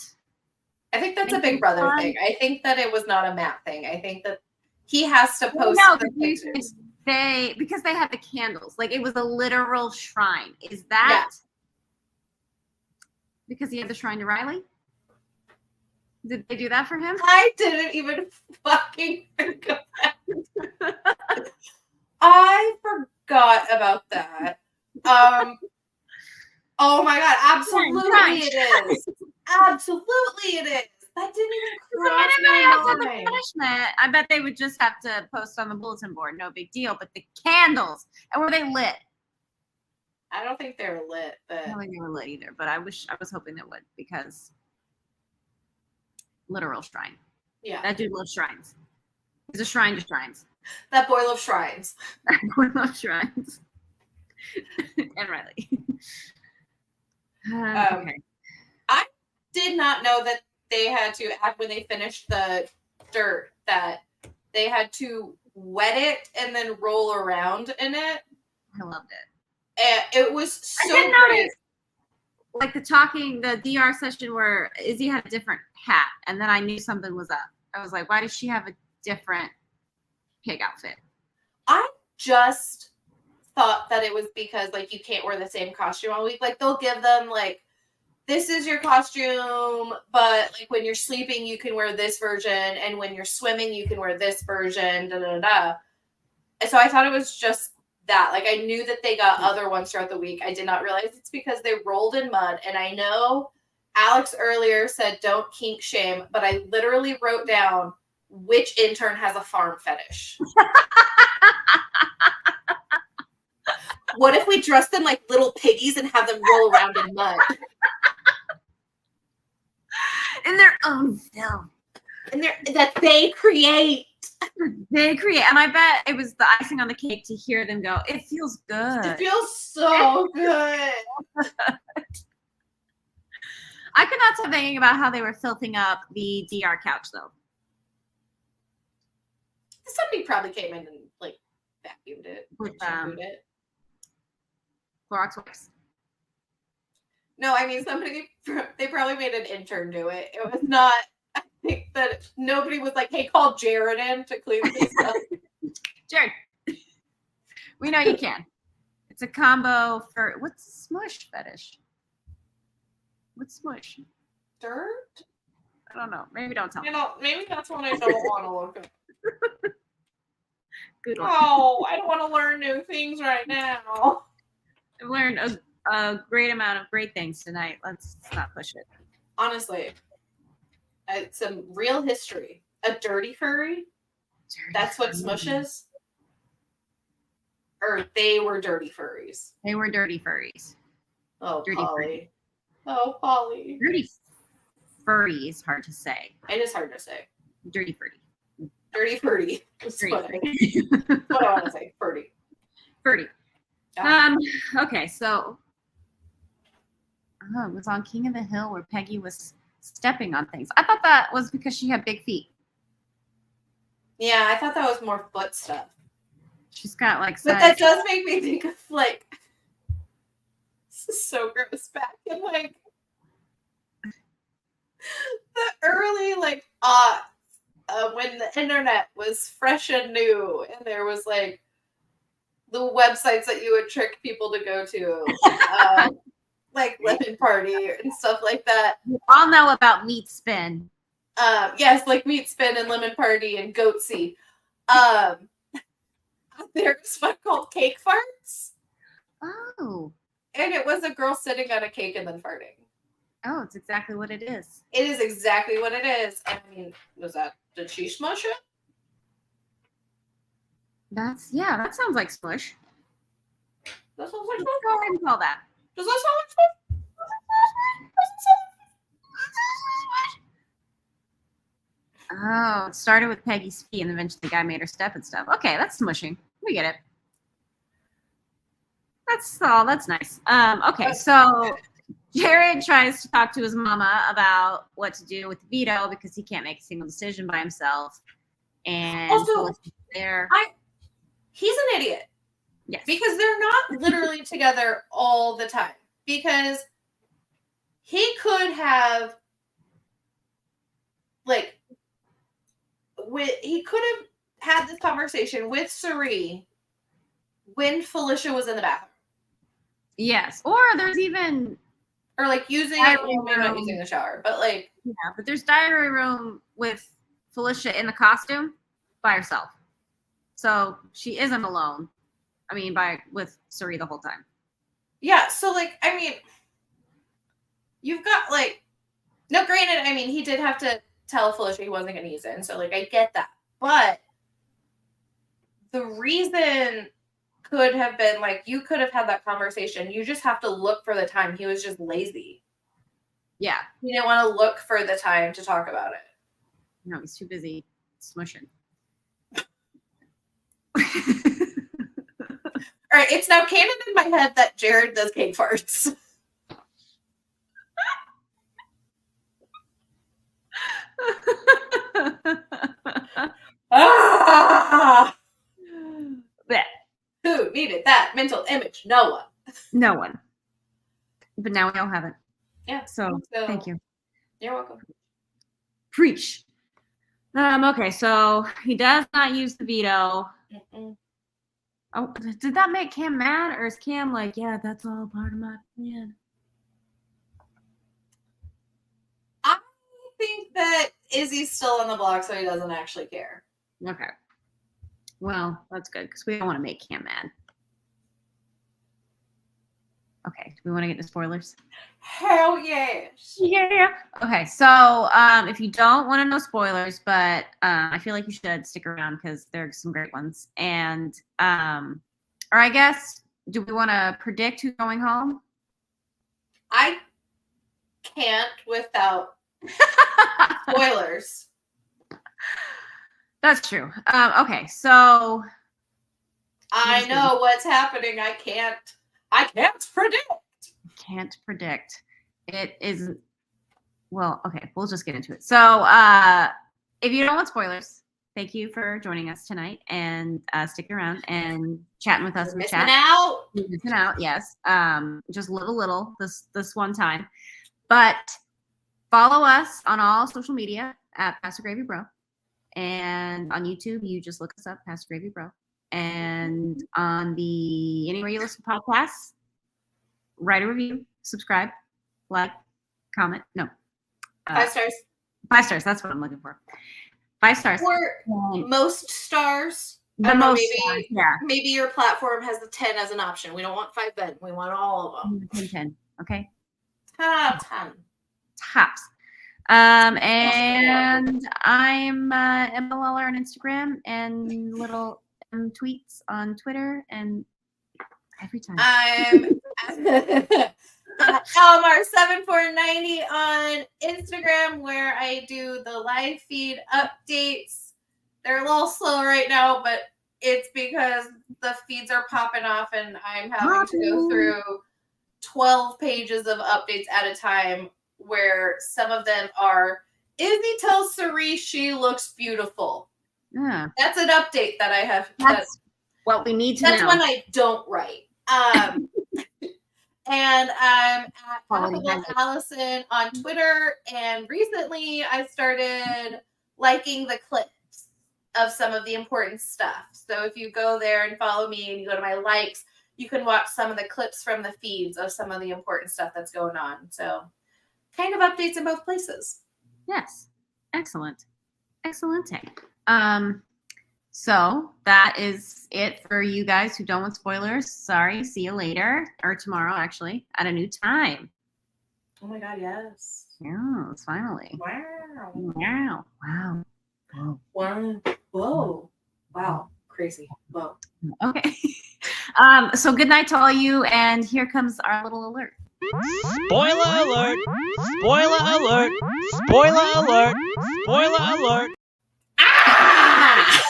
S3: I think that's a Big Brother thing. I think that it was not a Matt thing. I think that he has to post the pictures.
S2: Because they had the candles. Like it was a literal shrine. Is that because he had the shrine to Riley? Did they do that for him?
S3: I didn't even fucking think of that. I forgot about that. Oh my god, absolutely it is. Absolutely it is. That didn't even cross
S2: anybody else had the
S3: my mind.
S2: punishment, I bet they would just have to post on the bulletin board. No big deal. But the candles, and were they lit?
S3: I don't think they were lit, but
S2: I don't think they were lit either. But I was hoping they would because literal shrine.
S3: yeah.
S2: That dude loves shrines. He's a shrine to shrines.
S3: That boy loves shrines.
S2: That boy loves shrines. And Riley. Okay.
S3: I did not know that they had to, when they finished the dirt, that they had to wet it and then roll around in it.
S2: I loved it.
S3: And it was so
S2: I did
S3: great.
S2: notice, like the DR session where Izzy had a different hat, and then I knew something was up. I was like, why does she have a different pig outfit?
S3: I just thought that it was because like you can't wear the same costume all week. Like they'll give them like, this is your costume, but like when you're sleeping you can wear this version, and when you're swimming you can wear this version. Da da da. And so I thought it was just that. Like I knew that they got other ones throughout the week. I did not realize it's because they rolled in mud. And I know Alex earlier said don't kink shame, but I literally wrote down which intern has a farm fetish. What if we dress them like little piggies and have them roll around in mud?
S2: In their own film.
S3: And that they create.
S2: They create, and I bet it was the icing on the cake to hear them go, it feels good.
S3: It feels so good.
S2: I could not stop thinking about how they were filthing up the DR couch, though.
S3: Somebody probably came in and like vacuumed it,
S2: With
S3: shampooed it.
S2: Clorox wipes.
S3: No, I mean they probably made an intern do it. It was not. I think that nobody was like, "Hey, call Jared in to clean this up."
S2: Jared, we know you can. It's a combo for what's smush fetish? What's smush?
S3: Dirt?
S2: I don't know. Maybe don't tell me.
S3: You know, maybe that's what I don't want to look at.
S2: Good one.
S3: Oh, I don't want to learn new things right now.
S2: I've learned a great amount of great things tonight. Let's not push it.
S3: Honestly, some real history. A dirty furry? That's what smush is? Or they were dirty furries?
S2: They were dirty furries.
S3: Oh,
S2: Dirty
S3: Polly.
S2: furry.
S3: Oh, Polly.
S2: Dirty furry is hard to say.
S3: It is hard to say.
S2: Dirty furry.
S3: Dirty furry. That's
S2: Dirty
S3: what
S2: furry.
S3: what I want to say. Furry.
S2: Furry.
S3: Yeah.
S2: Okay, so it was on King of the Hill where Peggy was stepping on things. I thought that was because she had big feet.
S3: Yeah, I thought that was more foot stuff.
S2: She's got like
S3: But that does make me think of like this is so gross back in like the early like when the internet was fresh and new and there was like the websites that you would trick people to go to like Lemon Party and stuff like that.
S2: We all know about Meat Spin.
S3: Yes, like Meat Spin and Lemon Party and Goatsy. There's one called Cake Farts.
S2: Oh.
S3: And it was a girl sitting on a cake and then farting.
S2: Oh, it's exactly what it is.
S3: It is exactly what it is. And I mean, did she smush it?
S2: That sounds like smush.
S3: That sounds like
S2: Let's go ahead and call that.
S3: Does that sound like smush?
S2: Oh, it started with Peggy's feet and eventually the guy made her step and stuff. Okay, that's smushing. We get it. That's nice. Okay, so Jared tries to talk to his mama about what to do with Veto because he can't make a single decision by himself. And
S3: Also,
S2: there.
S3: He's an idiot.
S2: Yes.
S3: Because they're not literally together all the time. Because he could have he could have had this conversation with Suri when Felicia was in the bathroom.
S2: Yes. Or there's even
S3: or like using not using the shower, but like
S2: but there's diary room with Felicia in the costume by herself. So she isn't alone. I mean, with Suri the whole time.
S3: Yeah, so like I mean you've got like no, granted, I mean he did have to tell Felicia he wasn't gonna use it, and so like I get that. But the reason could have been like you could have had that conversation. You just have to look for the time. He was just lazy.
S2: Yeah.
S3: He didn't want to look for the time to talk about it.
S2: No, he's too busy smushing.
S3: All right, it's now canon in my head that Jared does cake farts. Ah! Who needed that mental image? No one.
S2: No one. But now we all have it.
S3: Yeah.
S2: So thank you.
S3: You're welcome.
S2: Preach. Okay, so he does not use the veto.
S3: Mm-mm.
S2: Oh, did that make Cam mad, or is Cam like, yeah, that's all part of my plan?
S3: I think that Izzy's still on the block, so he doesn't actually care.
S2: Okay. Well, that's good because we don't want to make Cam mad. Okay, do we want to get into spoilers?
S3: Hell yes.
S2: Yeah. Okay, so if you don't want to know spoilers, but I feel like you should stick around because there are some great ones. And or I guess, do we want to predict who's going home?
S3: I can't without spoilers.
S2: That's true. Okay, so
S3: I know what's happening. I can't predict.
S2: Can't predict. It is well, okay, we'll just get into it. So, if you don't want spoilers, thank you for joining us tonight and sticking around and chatting with us in the
S3: Missing
S2: chat.
S3: out.
S2: You're missing out, yes. Just live a little this one time. But follow us on all social media at Pastor Gravy Bro. And on YouTube, you just look us up, Pastor Gravy Bro. And on the anywhere you listen to podcasts, write a review, subscribe, like, comment. No.
S3: 5 stars.
S2: 5 stars. That's what I'm looking for. 5 stars.
S3: Or most stars.
S2: The
S3: I don't know,
S2: most
S3: maybe,
S2: stars, yeah.
S3: Maybe your platform has the 10 as an option. We don't want 5 then. We want all of them.
S2: 10, okay?
S3: 10 out of 10.
S2: Tops. And I'm Emma Weller on Instagram and little tweets on Twitter and every time.
S3: I'm Elmar7490 on Instagram, where I do the live feed updates. They're a little slow right now, but it's because the feeds are popping off and I'm having to go through 12 pages of updates at a time, where some of them are, Izzy tells Cerise she looks beautiful.
S2: Yeah.
S3: That's an update that I have.
S2: That's what we need to
S3: That's
S2: know.
S3: when I don't write. And I'm at Affable Allison on Twitter. And recently I started liking the clips of some of the important stuff. So if you go there and follow me and you go to my likes, you can watch some of the clips from the feeds of some of the important stuff that's going on. So kind of updates in both places.
S2: Yes. Excellent. Excelente. So that is it for you guys who don't want spoilers. Sorry. See you later, or tomorrow, actually, at a new time.
S3: Oh my God, yes.
S2: Yes, finally.
S3: Wow.
S2: Wow. Wow. Whoa.
S3: Wow. Whoa. Wow. Crazy. Whoa.
S2: Okay. So good night to all you, and here comes our little alert.
S1: Spoiler alert! Spoiler alert! Spoiler alert! Spoiler alert!
S3: Ah!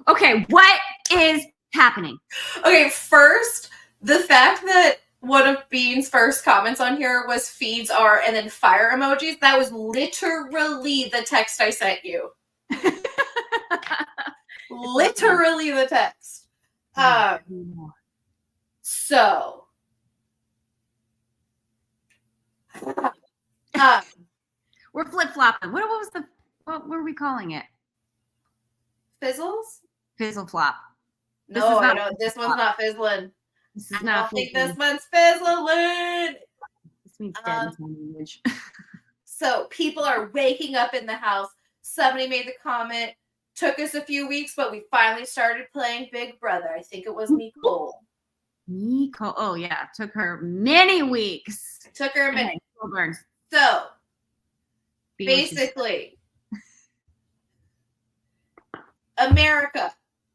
S2: Okay, what is happening?
S3: Okay, first, the fact that one of Bean's first comments on here was feeds are and then fire emojis, that was literally the text I sent you. Literally the text. So.
S2: We're flip-flopping. What were we calling it?
S3: Fizzles?
S2: Fizzle flop.
S3: No, I know this one's not fizzling.
S2: This is
S3: I
S2: not
S3: don't think
S2: fizzling.
S3: this one's fizzling.
S2: This means dead in sign language.
S3: So people are waking up in the house. Somebody made the comment, took us a few weeks, but we finally started playing Big Brother. I think it was Nicole.
S2: Nicole. Oh, yeah. It took her many weeks.
S3: It took her a minute.
S2: Okay,
S3: So
S2: BB25.
S3: basically, America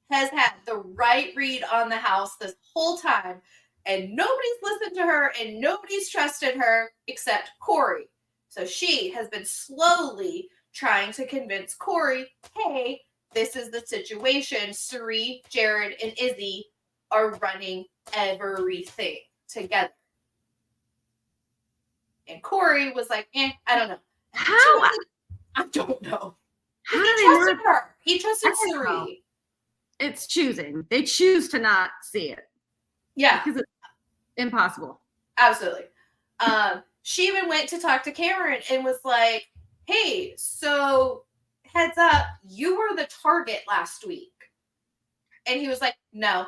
S3: has had the right read on the house this whole time, and nobody's listened to her and nobody's trusted her except Corey. So she has been slowly trying to convince Corey, hey, this is the situation. Suri, Jared, and Izzy are running everything together. And Corey was like, I don't know.
S2: How?
S3: I don't know.
S2: How
S3: He
S2: do they
S3: trusted
S2: not?
S3: her. He trusted
S2: I don't know.
S3: Suri.
S2: It's choosing. They choose to not see it
S3: Yeah,
S2: because it's impossible.
S3: absolutely. She even went to talk to Cameron and was like, hey, so heads up, you were the target last week. And he was like, no.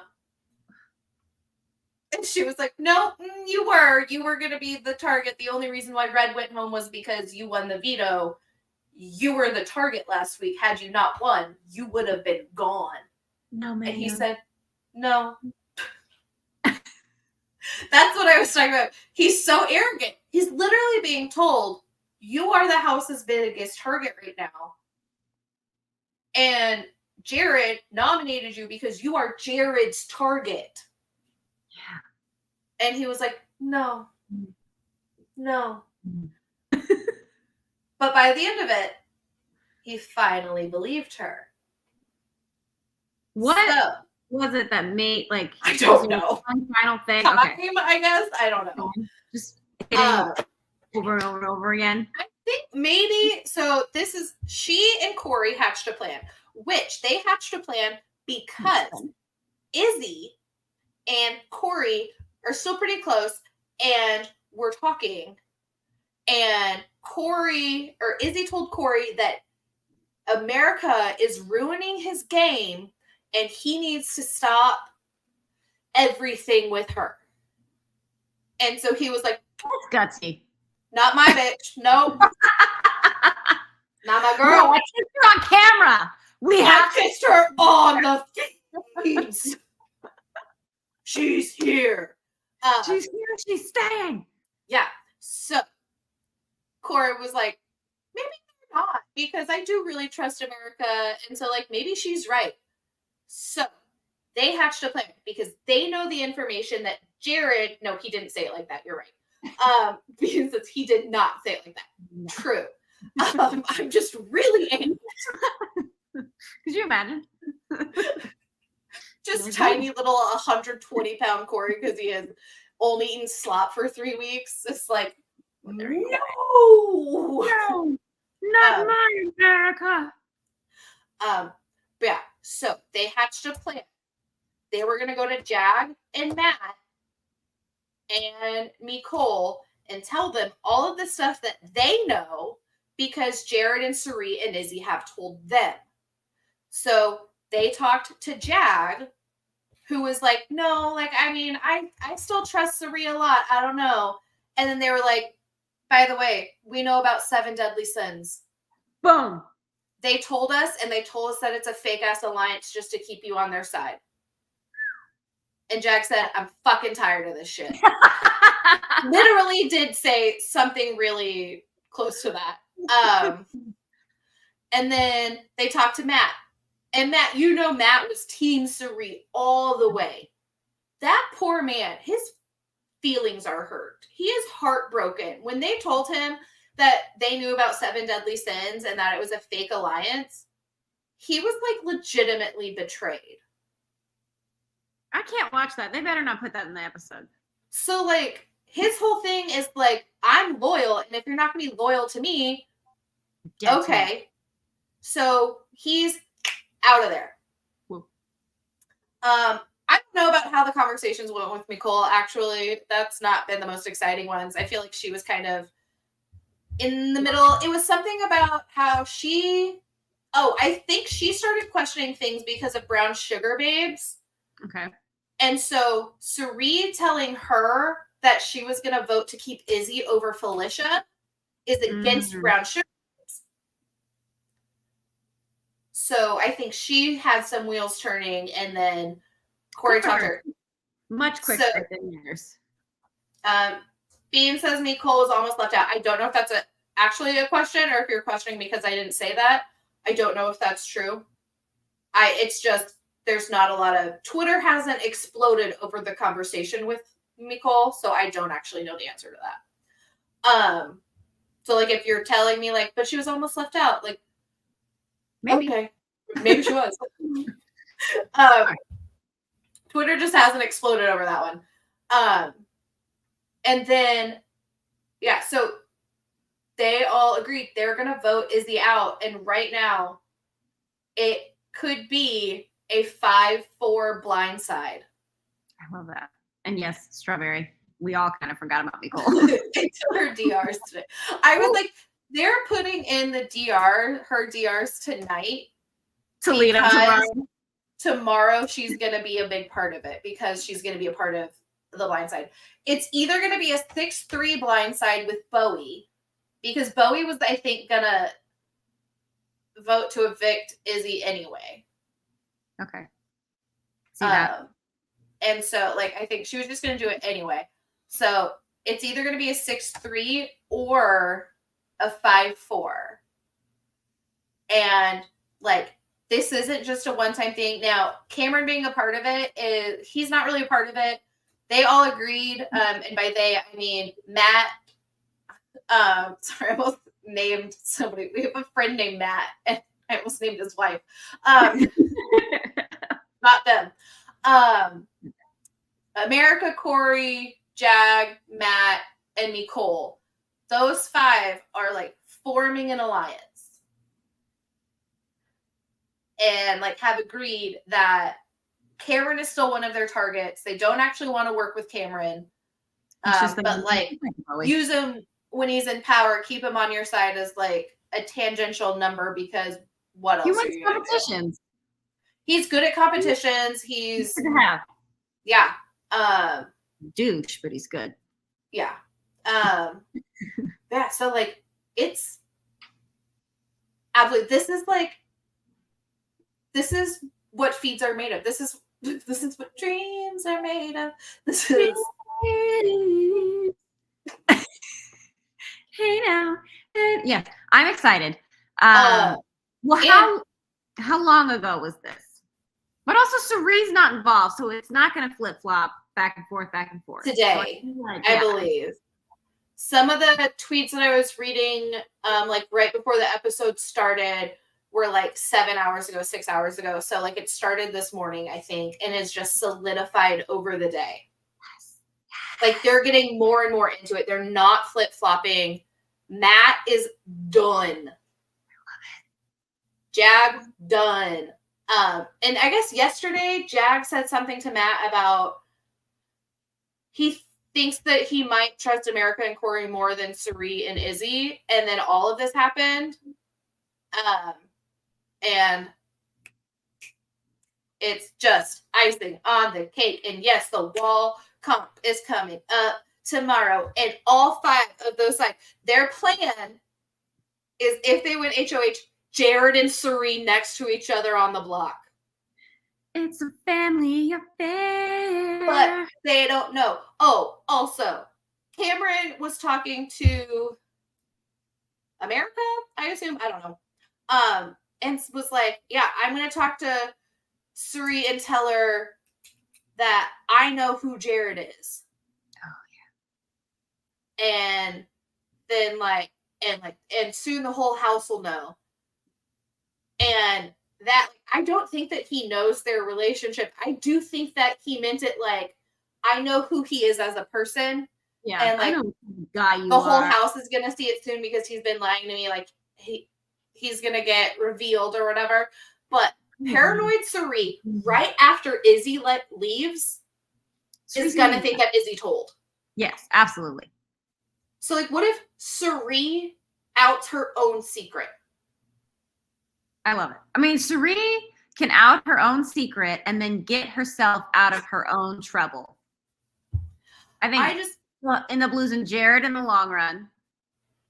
S3: And she was like, no, you were. You were going to be the target. The only reason why Red went home was because you won the veto. You were the target last week. Had you not won, you would have been gone.
S2: No, man.
S3: And he said, no. That's what I was talking about. He's so arrogant. He's literally being told, you are the house's biggest target right now. And Jared nominated you because you are Jared's target. Yeah. And he was like, no. No. But by the end of it, he finally believed her.
S2: What
S3: So,
S2: was it that made, like,
S3: I don't know.
S2: one final thing?
S3: time,
S2: Okay.
S3: I guess. I don't know.
S2: Just hitting over and over and over again.
S3: I think maybe, so she and Corey hatched a plan, which they hatched a plan because Izzy and Corey are still pretty close and we're talking, and Izzy told Corey that America is ruining his game and he needs to stop everything with her. And so he was like,
S2: That's gutsy.
S3: not my bitch. Nope. Not my girl.
S2: No, I kissed her on camera.
S3: I kissed her on the feet. She's here.
S2: She's here. She's staying.
S3: Yeah. So Corey was like, maybe not, because I do really trust America. And so, like, maybe she's right. So they hatched a plan because they know the information that Jared, no, he didn't say it like that. You're right. Because he did not say it like that. No. True. I'm just really angry.
S2: Could you imagine?
S3: Just tiny little 120-pound Corey because he has only eaten slop for 3 weeks. It's like, no,
S2: not my America.
S3: But yeah, so they hatched a plan. They were gonna go to Jag and Matt and Nicole and tell them all of the stuff that they know because Jared and Sari and Izzy have told them. So they talked to Jag, who was like, no, like, I mean, I still trust Sari a lot. I don't know. And then they were like, by the way, we know about 7 deadly sins.
S2: Boom.
S3: They told us, and they told us that it's a fake-ass alliance just to keep you on their side. And Jag said, I'm fucking tired of this shit. Literally did say something really close to that. And then they talked to Matt. And Matt, you know Matt was Team Sari all the way. That poor man, his feelings are hurt. He is heartbroken. When they told him that they knew about 7 deadly sins and that it was a fake alliance, he was like legitimately betrayed.
S2: I can't watch that. They better not put that in the episode.
S3: So like his whole thing is like, I'm loyal, and if you're not gonna be loyal to me, okay. So he's out of there.
S2: Whoa.
S3: I don't know about how the conversations went with Nicole. Actually, that's not been the most exciting ones. I feel like she was kind of in the middle. It was something about how I think she started questioning things because of Brown Sugar Babes.
S2: Okay.
S3: And so Sari telling her that she was going to vote to keep Izzy over Felicia is against Brown Sugar Babes. So I think she had some wheels turning, and then Corey talked to her.
S2: Much quicker than yours.
S3: Bean says Nicole is almost left out. I don't know if that's actually a question or if you're questioning because I didn't say that. I don't know if that's true. It's just, there's not a lot of, Twitter hasn't exploded over the conversation with Nicole, so I don't actually know the answer to that. So like if you're telling me like, but she was almost left out, like,
S2: maybe.
S3: Okay. Maybe she was. Twitter just hasn't exploded over that one. And then, yeah, so they all agreed they're going to vote Izzy out. And right now, it could be a 5-4 blindside.
S2: I love that. And yes, Strawberry. We all kind of forgot about Nicole.
S3: Until her DRs today. I was like, they're putting in the her DRs tonight.
S2: To lead up tomorrow.
S3: Tomorrow she's going to be a big part of it because she's going to be a part of the blindside. It's either going to be a 6-3 blindside with Bowie, because Bowie was, I think, going to vote to evict Izzy anyway.
S2: Okay. See that.
S3: And so, like, I think she was just going to do it anyway. So it's either going to be a 6-3 or a 5-4. And, like, this isn't just a one-time thing. Now, Cameron being a part of it, he's not really a part of it. They all agreed. And by they, I mean Matt. Sorry, I almost named somebody. We have a friend named Matt, and I almost named his wife. Not them. America, Corey, Jag, Matt, and Nicole. those 5 are like forming an alliance and like have agreed that Cameron is still one of their targets. They don't actually want to work with Cameron, but like use him when he's in power. Keep him on your side as like a tangential number, because what else?
S2: He wins competitions.
S3: He's good at competitions. He's
S2: good to have.
S3: Yeah.
S2: Douche, but he's good.
S3: Yeah. Yeah. So like, it's absolutely. This is what feeds are made of. This is what dreams are made of. This is.
S2: Hey now. Yeah, I'm excited. Well, how long ago was this? But also, Cerie's not involved, so it's not going to flip flop back and forth.
S3: Today, so I believe. Some of the tweets that I was reading, like right before the episode started, were like 7 hours ago, 6 hours ago. So like it started this morning, I think, and it's just solidified over the day. Like they're getting more and more into it. They're not flip-flopping. Matt is done. Jag done. And I guess yesterday Jag said something to Matt about he thinks that he might trust America and Corey more than Cirie and Izzy. And then all of this happened. And it's just icing on the cake. And yes, the wall comp is coming up tomorrow. And all 5 of those sides, their plan is, if they win HOH, Jared and Cirie next to each other on the block.
S2: It's a family affair.
S3: But they don't know. Oh, also, Cameron was talking to America, I assume. I don't know. And was like, yeah, I'm going to talk to Cirie and tell her that I know who Jared is. Oh, yeah. And then and soon the whole house will know. And that, I don't think that he knows their relationship. I do think that he meant it like, I know who he is as a person.
S2: Yeah.
S3: And like,
S2: I know the guy you
S3: the whole
S2: are.
S3: house is going to see it soon because he's been lying to me. Like he's going to get revealed or whatever. But paranoid Cirie, right after Izzy leaves, is going to think that Izzy told.
S2: Yes, absolutely.
S3: So like, what if Cirie outs her own secret?
S2: I love it. I mean, Cirie can out her own secret and then get herself out of her own trouble. I think end up losing Jared in the long run,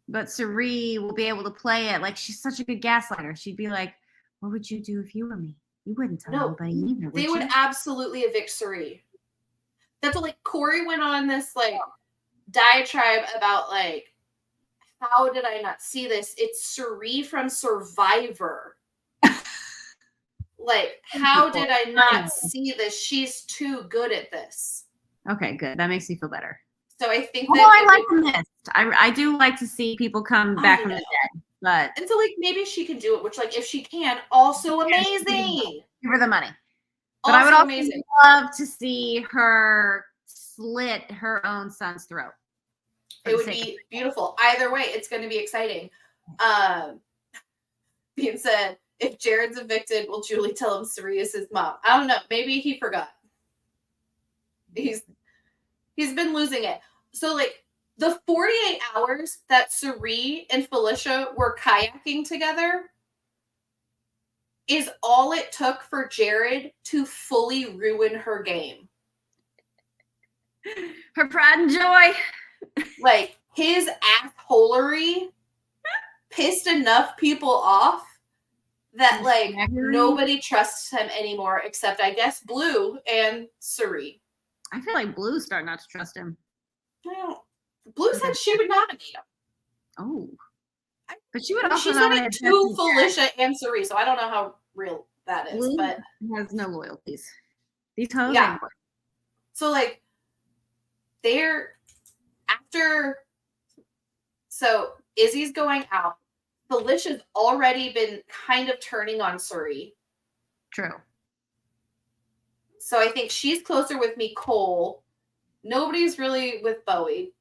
S2: but Cirie will be able to play it like she's such a good gaslighter. She'd be like, "What would you do if you were me? You wouldn't tell anybody either."
S3: They would absolutely evict Cirie. That's what, like, Corey went on this like diatribe about like, how did I not see this? It's Cirie from Survivor. Like, how did I not see this? She's too good at this.
S2: Okay, good. That makes me feel better.
S3: So I think
S2: that I like this. I do like to see people come back from the dead, but
S3: and so like maybe she can do it, which like if she can, also amazing.
S2: Give her the money. But I would also love to see her slit her own son's throat.
S3: It would be beautiful. Either way, it's going to be exciting. Being said, if Jared's evicted, will Julie tell him Cirie is his mom? I don't know. Maybe he forgot. He's been losing it. So like the 48 hours that Cirie and Felicia were kayaking together is all it took for Jared to fully ruin her game.
S2: Her pride and joy.
S3: Like, his assholery pissed enough people off that, like, nobody trusts him anymore except, I guess, Blue and Cirie.
S2: I feel like Blue's starting not to trust him.
S3: Well, Blue said she would nominate him.
S2: Oh. But she would also
S3: She's nominated to Felicia and Cirie, so I don't know how real that is.
S2: Blue
S3: but
S2: has no loyalties. These hoes.
S3: Yeah. So, like, they're after. So Izzy's going out. Felicia's already been kind of turning on Cirie.
S2: True.
S3: So I think she's closer with Nicole. Nobody's really with Bowie.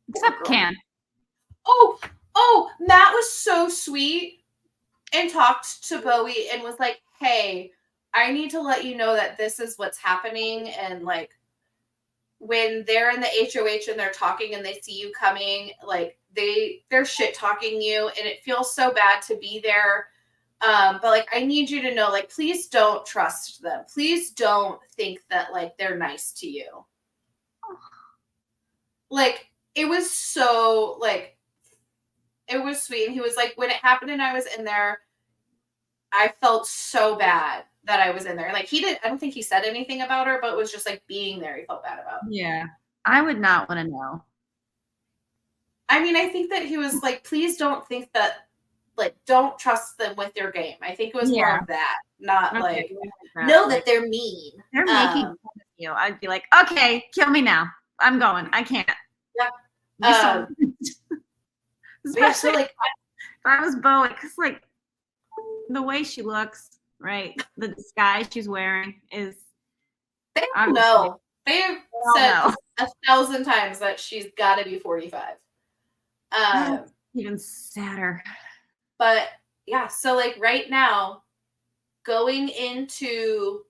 S2: Except Can.
S3: Oh, Matt was so sweet and talked to Bowie and was like, hey, I need to let you know that this is what's happening. And like, when they're in the HOH and they're talking and they see you coming, like they're shit talking you and it feels so bad to be there. But like, I need you to know, like, please don't trust them. Please don't think that like they're nice to you. Like, it was so like, it was sweet. And he was like, when it happened and I was in there, I felt so bad that I was in there. Like, I don't think he said anything about her, but it was just like being there, he felt bad about.
S2: Yeah. I would not want to know.
S3: I mean, I think that he was like, please don't think that, like, don't trust them with your game. I think it was more of that, not like, know that they're mean.
S2: They're making fun of you. I'd be like, okay, kill me now. I'm going. I can't.
S3: Yeah.
S2: Especially like if I was Bowie, because like the way she looks, right? The disguise she's wearing is.
S3: They don't know. They've said 1,000 times that she's got to be 45.
S2: Even sadder.
S3: But yeah, so like right now, going into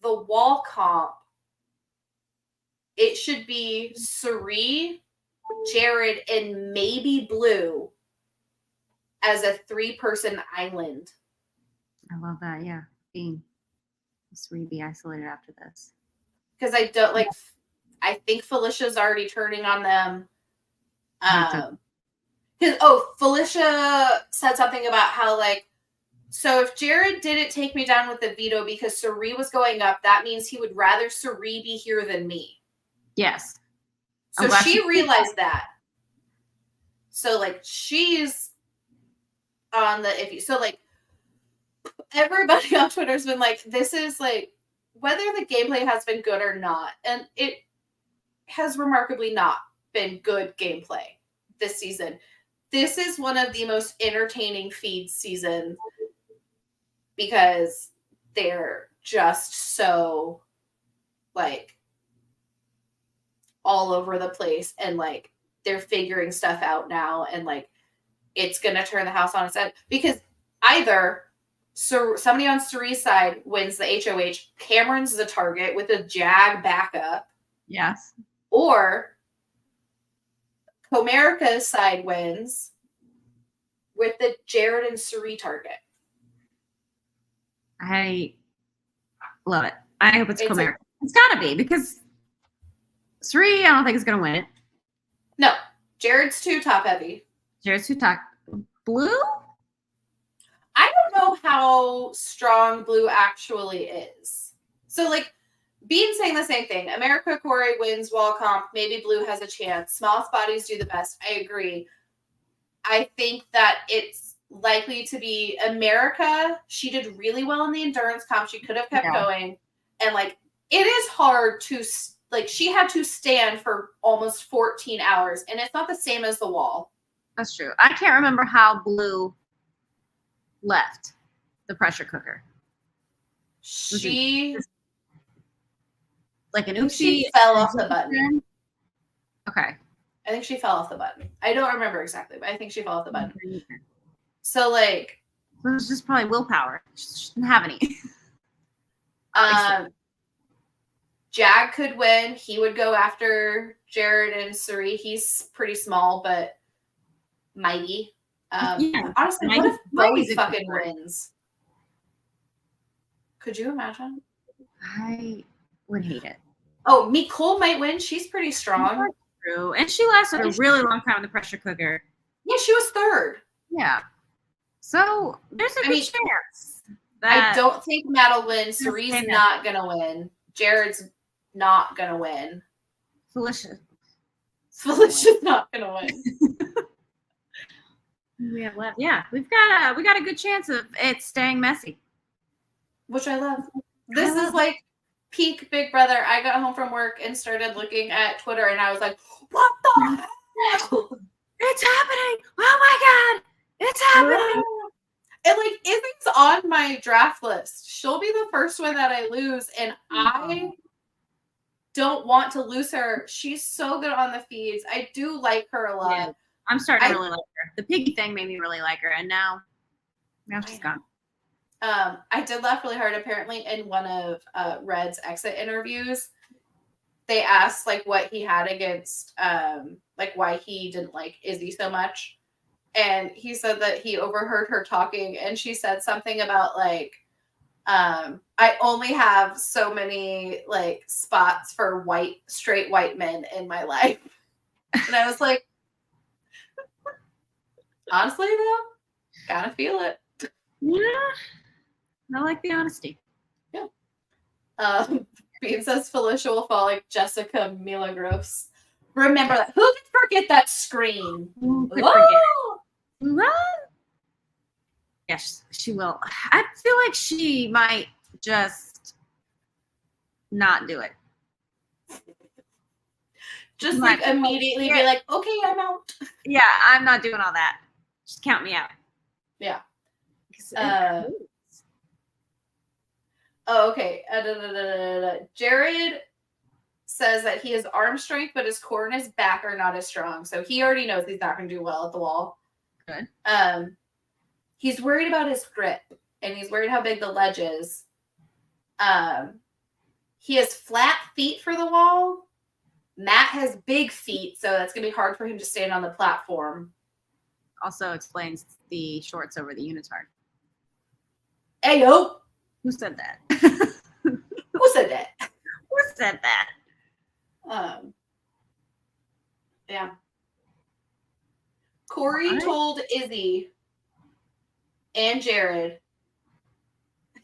S3: the wall comp, it should be Cirie, Jared, and maybe Blue as a 3-person island.
S2: I love that. Yeah. Being Cirie be isolated after this.
S3: Because I don't like, I think Felicia's already turning on them. Felicia said something about how like, so if Jared didn't take me down with the veto because Cirie was going up, that means he would rather Cirie be here than me.
S2: Yes.
S3: So she realized that. So like she's on the iffy. So like everybody on Twitter's been like, this is like whether the gameplay has been good or not, and it has remarkably not been good gameplay this season. This is one of the most entertaining feed seasons because they're just so like all over the place and like they're figuring stuff out now and like it's gonna turn the house on its head because either somebody on Cirie's side wins the HOH, Cameron's the target with a Jag backup.
S2: Yes.
S3: Or Comerica's side wins with the Jared and Cirie target.
S2: I love it. I hope it's Comerica. It's gotta be because Cirie, I don't think is gonna win it.
S3: No, Jared's too top heavy.
S2: Jared's too top. Blue?
S3: I don't know how strong Blue actually is. So like Bean saying the same thing. America Corey wins wall comp. Maybe Blue has a chance. Smallest bodies do the best. I agree. I think that it's likely to be America. She did really well in the endurance comp. She could have kept going. And like, it is hard to, like, she had to stand for almost 14 hours. And it's not the same as the wall.
S2: That's true. I can't remember how Blue left the pressure cooker.
S3: She
S2: like an oopsie.
S3: She fell off the button.
S2: Okay.
S3: I think she fell off the button. I don't remember exactly, but I think she fell off the button. So like
S2: it was just probably willpower. She didn't have any.
S3: Jag could win. He would go after Jared and Cirie. He's pretty small but mighty. Honestly, what if Bowie fucking wins? Could you imagine?
S2: I would hate it.
S3: Oh, Nicole might win. She's pretty strong.
S2: That's true. And she lasted a really long time in the pressure cooker.
S3: Yeah, she was third.
S2: Yeah. So there's a good chance.
S3: I don't think Matt will win. Cirie's not going to win. Jared's not going to win. Felicia's not going to win.
S2: Yeah, we've got a good chance of it staying messy.
S3: Which I love. This is like peak Big Brother. I got home from work and started looking at Twitter and I was like, what the hell?
S2: It's happening. Oh my God. It's happening.
S3: And like, Izzy's on my draft list. She'll be the first one that I lose. And I don't want to lose her. She's so good on the feeds. I do like her a lot.
S2: Yeah. I'm starting to really like her. The piggy thing made me really like her, and now she's gone.
S3: I did laugh really hard. Apparently, in one of Red's exit interviews, they asked like what he had against, like why he didn't like Izzy so much, and he said that he overheard her talking, and she said something about like, I only have so many like spots for straight white men in my life, and I was like, honestly though, kind of feel it.
S2: Yeah. I like the honesty.
S3: Yeah. Bean says Felicia will fall like Jessica Milagros. Remember that. Who can forget that scream?
S2: Who could forget? Yes, she will. I feel like she might just not do it.
S3: Just like immediately be like, okay, I'm out.
S2: Yeah, I'm not doing all that. Just count me out.
S3: Yeah. Oh, okay. Jared says that he has arm strength, but his core and his back are not as strong. So he already knows he's not going to do well at the wall.
S2: Good.
S3: He's worried about his grip, and he's worried how big the ledge is. He has flat feet for the wall. Matt has big feet, so that's going to be hard for him to stand on the platform.
S2: Also explains the shorts over the unitard.
S3: Hey, yo!
S2: Who said that?
S3: Who said that?
S2: Who said that?
S3: Yeah. Corey told Izzy and Jared,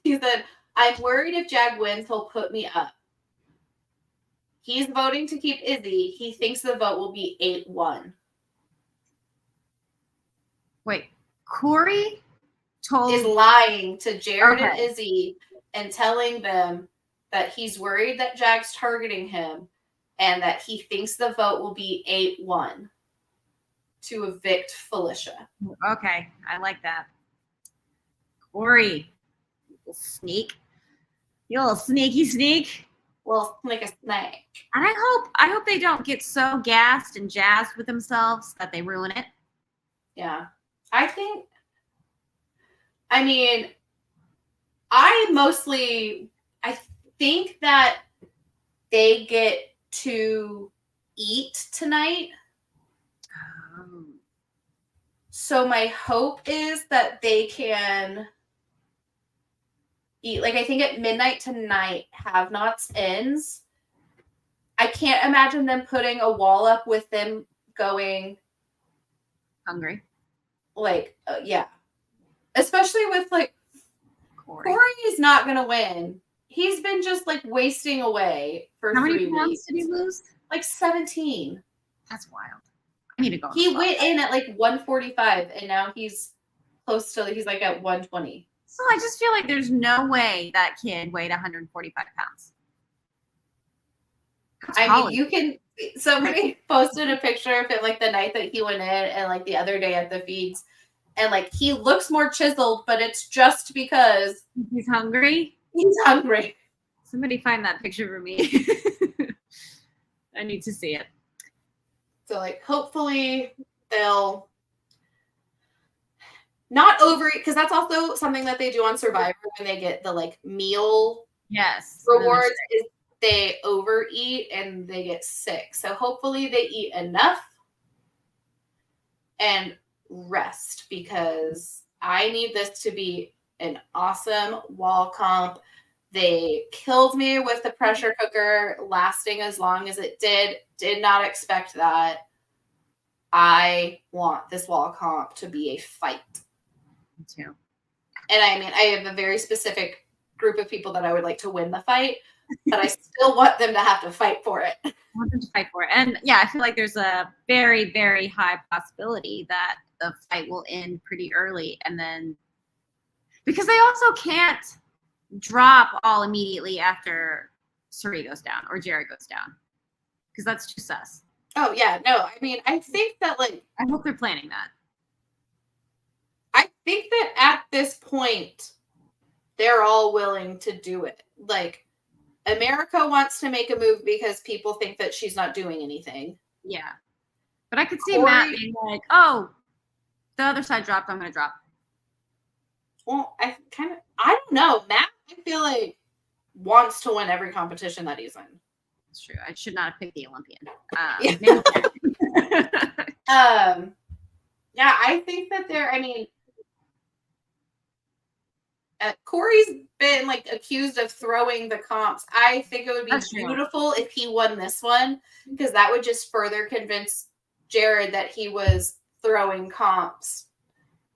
S3: he said, I'm worried if Jag wins, he'll put me up. He's voting to keep Izzy. He thinks the vote will be 8-1.
S2: Wait, Corey
S3: is lying to Jared and Izzy and telling them that he's worried that Jag's targeting him and that he thinks the vote will be 8-1 to evict Felicia.
S2: Okay, I like that. Corey, you sneak. You little sneaky sneak.
S3: Well, like a snake.
S2: And I hope they don't get so gassed and jazzed with themselves that they ruin it.
S3: Yeah. I think that they get to eat tonight. So my hope is that they can eat. Like, I think at midnight tonight, Have Nots ends. I can't imagine them putting a wall up with them going
S2: hungry.
S3: Like, yeah. Especially with, like, Corey is not going to win. He's been just, like, wasting away for 3 weeks. How many pounds did he lose? Like 17.
S2: That's wild. I need to go.
S3: He went in at, like, 145, and now he's close to, he's, like, at 120.
S2: So I just feel like there's no way that kid weighed 145 pounds.
S3: I mean, you can... Somebody posted a picture of him, like, the night that he went in and, like, the other day at the feeds. And, like, he looks more chiseled, but it's just because...
S2: He's hungry?
S3: He's hungry.
S2: Somebody find that picture for me. I need to see it.
S3: So, like, hopefully they'll not overeat, because that's also something that they do on Survivor when they get the, like, meal rewards is they overeat and they get sick. So hopefully they eat enough and rest, because I need this to be an awesome wall comp. They killed me with the pressure cooker lasting as long as it did. Did not expect that. I want this wall comp to be a fight.
S2: Me too.
S3: And I mean, I have a very specific group of people that I would like to win the fight, but I still want them to have to fight for it.
S2: I want them to fight for it. And yeah, I feel like there's a very, very high possibility that the fight will end pretty early. And then, because they also can't drop all immediately after Suri goes down or Jerry goes down, because that's too sus.
S3: Oh, yeah. No, I mean, I think that, like...
S2: I hope they're planning that.
S3: I think that at this point, they're all willing to do it. Like, America wants to make a move because people think that she's not doing anything.
S2: Yeah. But I could see
S3: Corey-
S2: Matt being like, oh, the other side dropped, I'm going to drop.
S3: Well, I don't know. Matt, I feel like, wants to win every competition that he's in.
S2: That's true. I should not have picked the Olympian.
S3: Yeah, I think that Corey's been like accused of throwing the comps. I think it would be
S2: That's true.
S3: beautiful if he won this one, because that would just further convince Jared that he was throwing comps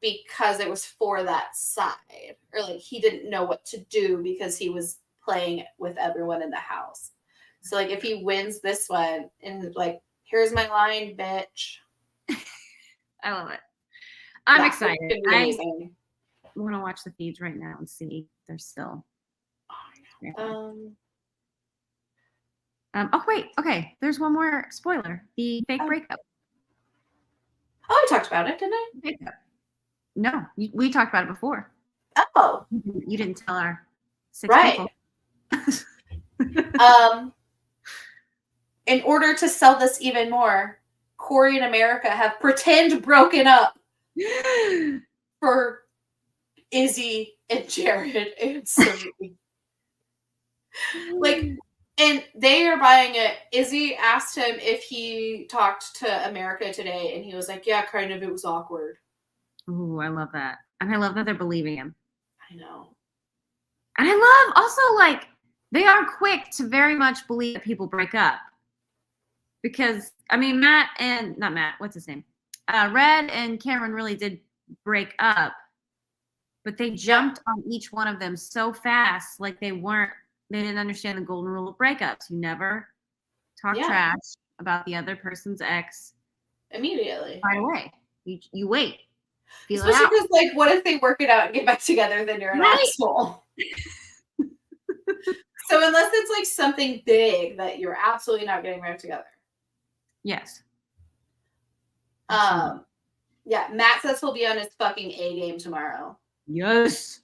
S3: because it was for that side, or like he didn't know what to do because he was playing with everyone in the house. So like if he wins this one and like, here's my line, bitch.
S2: I love it. I'm
S3: That
S2: excited.
S3: would be amazing.
S2: I want to watch the feeds right now and see if they're still. Oh wait, okay. There's one more spoiler. The fake breakup.
S3: Oh, I talked about it, didn't I?
S2: Breakup. No, we talked about it before.
S3: Oh,
S2: You didn't tell our 6
S3: right.
S2: people.
S3: In order to sell this even more, Corey and America have pretend broken up for Izzy and Jared and Celine. Like, and they are buying it. Izzy asked him if he talked to America today, and he was like, yeah, kind of. It was awkward.
S2: Ooh, I love that. And I love that they're believing him.
S3: I know.
S2: And I love also, like, they are quick to very much believe that people break up. Because, I mean, not Matt, what's his name? Red and Cameron really did break up. But they jumped on each one of them so fast, like they didn't understand the golden rule of breakups. You never talk trash about the other person's ex
S3: immediately.
S2: Right away. You wait. Feel
S3: Especially
S2: it out.
S3: because, like, what if they work it out and get back together? Then you're an asshole. So unless it's like something big that you're absolutely not getting back together.
S2: Yes.
S3: Yeah, Matt says he'll be on his fucking A game tomorrow.
S2: Yes.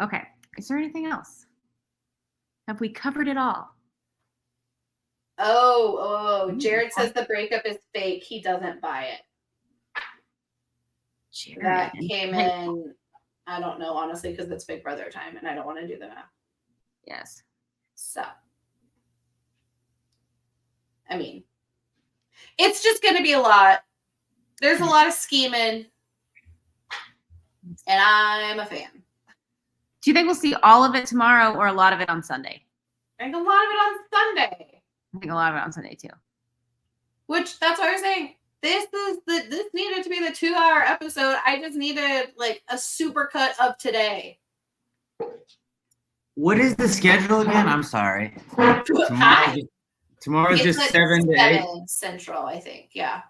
S2: Okay. Is there anything else? Have we covered it all?
S3: Jared says the breakup is fake. He doesn't buy it.
S2: Jared.
S3: That came in, I don't know, honestly, because it's Big Brother time and I don't want to do the math.
S2: Yes.
S3: So, I mean, it's just going to be a lot. There's a lot of scheming, and I'm a fan.
S2: Do you think we'll see all of it tomorrow or a lot of it on Sunday?
S3: I think a lot of it on Sunday.
S2: I think a lot of it on Sunday too.
S3: Which, that's what I was saying. This needed to be the 2-hour episode. I just needed like a super cut of today.
S4: What is the schedule again? I'm sorry. Tomorrow's just
S3: like
S4: 7 to 8
S3: Central, I think. Yeah.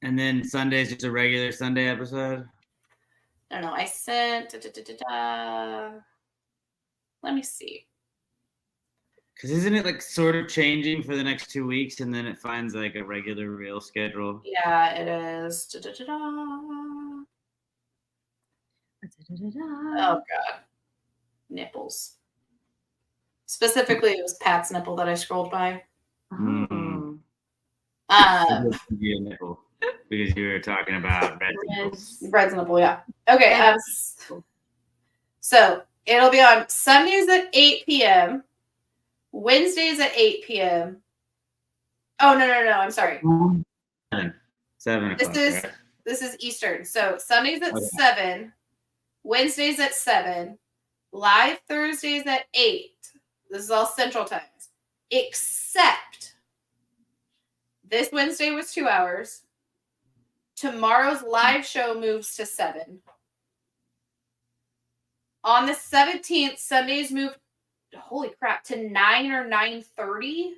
S4: And then Sunday's just a regular Sunday episode.
S3: I don't know. I sent. Let me see.
S4: Because isn't it like sort of changing for the next 2 weeks, and then it finds like a regular real schedule?
S3: Yeah, it is. Oh god, nipples. Specifically, it was Pat's nipple that I scrolled by.
S4: Mm. Nipple, because you were talking about
S3: Red's nipple, yeah. Okay, so it'll be on Sundays at 8 p.m., Wednesdays at 8 p.m. Oh, no, I'm sorry.
S4: 7 o'clock.
S3: This is Eastern. So Sundays at 7, Wednesdays at 7, live Thursdays at 8. This is all Central times. Except this Wednesday was 2 hours. Tomorrow's live show moves to 7. On the 17th, Sundays move, holy crap, to 9 or 9:30.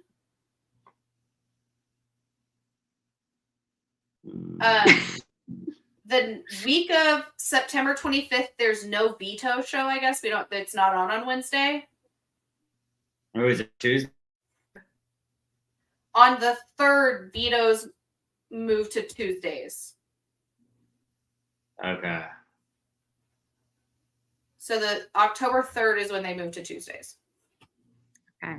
S3: The week of September 25th, there's no Veto show, I guess. It's not on Wednesday.
S4: Or is it Tuesday?
S3: On the 3rd, Veto's move to Tuesdays.
S4: Okay.
S3: So the October 3rd is when they move to Tuesdays.
S2: Okay.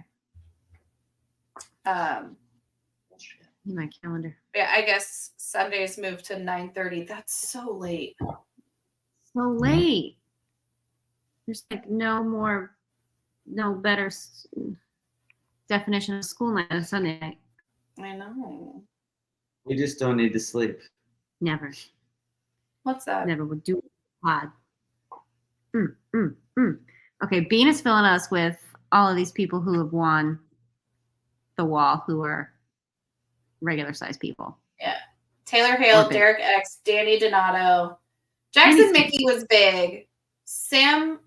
S3: In
S2: my calendar.
S3: Yeah, I guess Sundays move to 9:30. That's so late.
S2: So late. There's like no better definition of school night than Sunday night.
S3: I know.
S4: We just don't need to sleep.
S2: Never.
S3: What's that?
S2: Never would do pod. Okay, Bean is filling us with all of these people who have won the wall who are regular sized people.
S3: Yeah. Taylor Hale,
S2: Or big.
S3: Derek X, Danny Donato. Jackson
S2: Danny's
S3: Mickey was big. Sam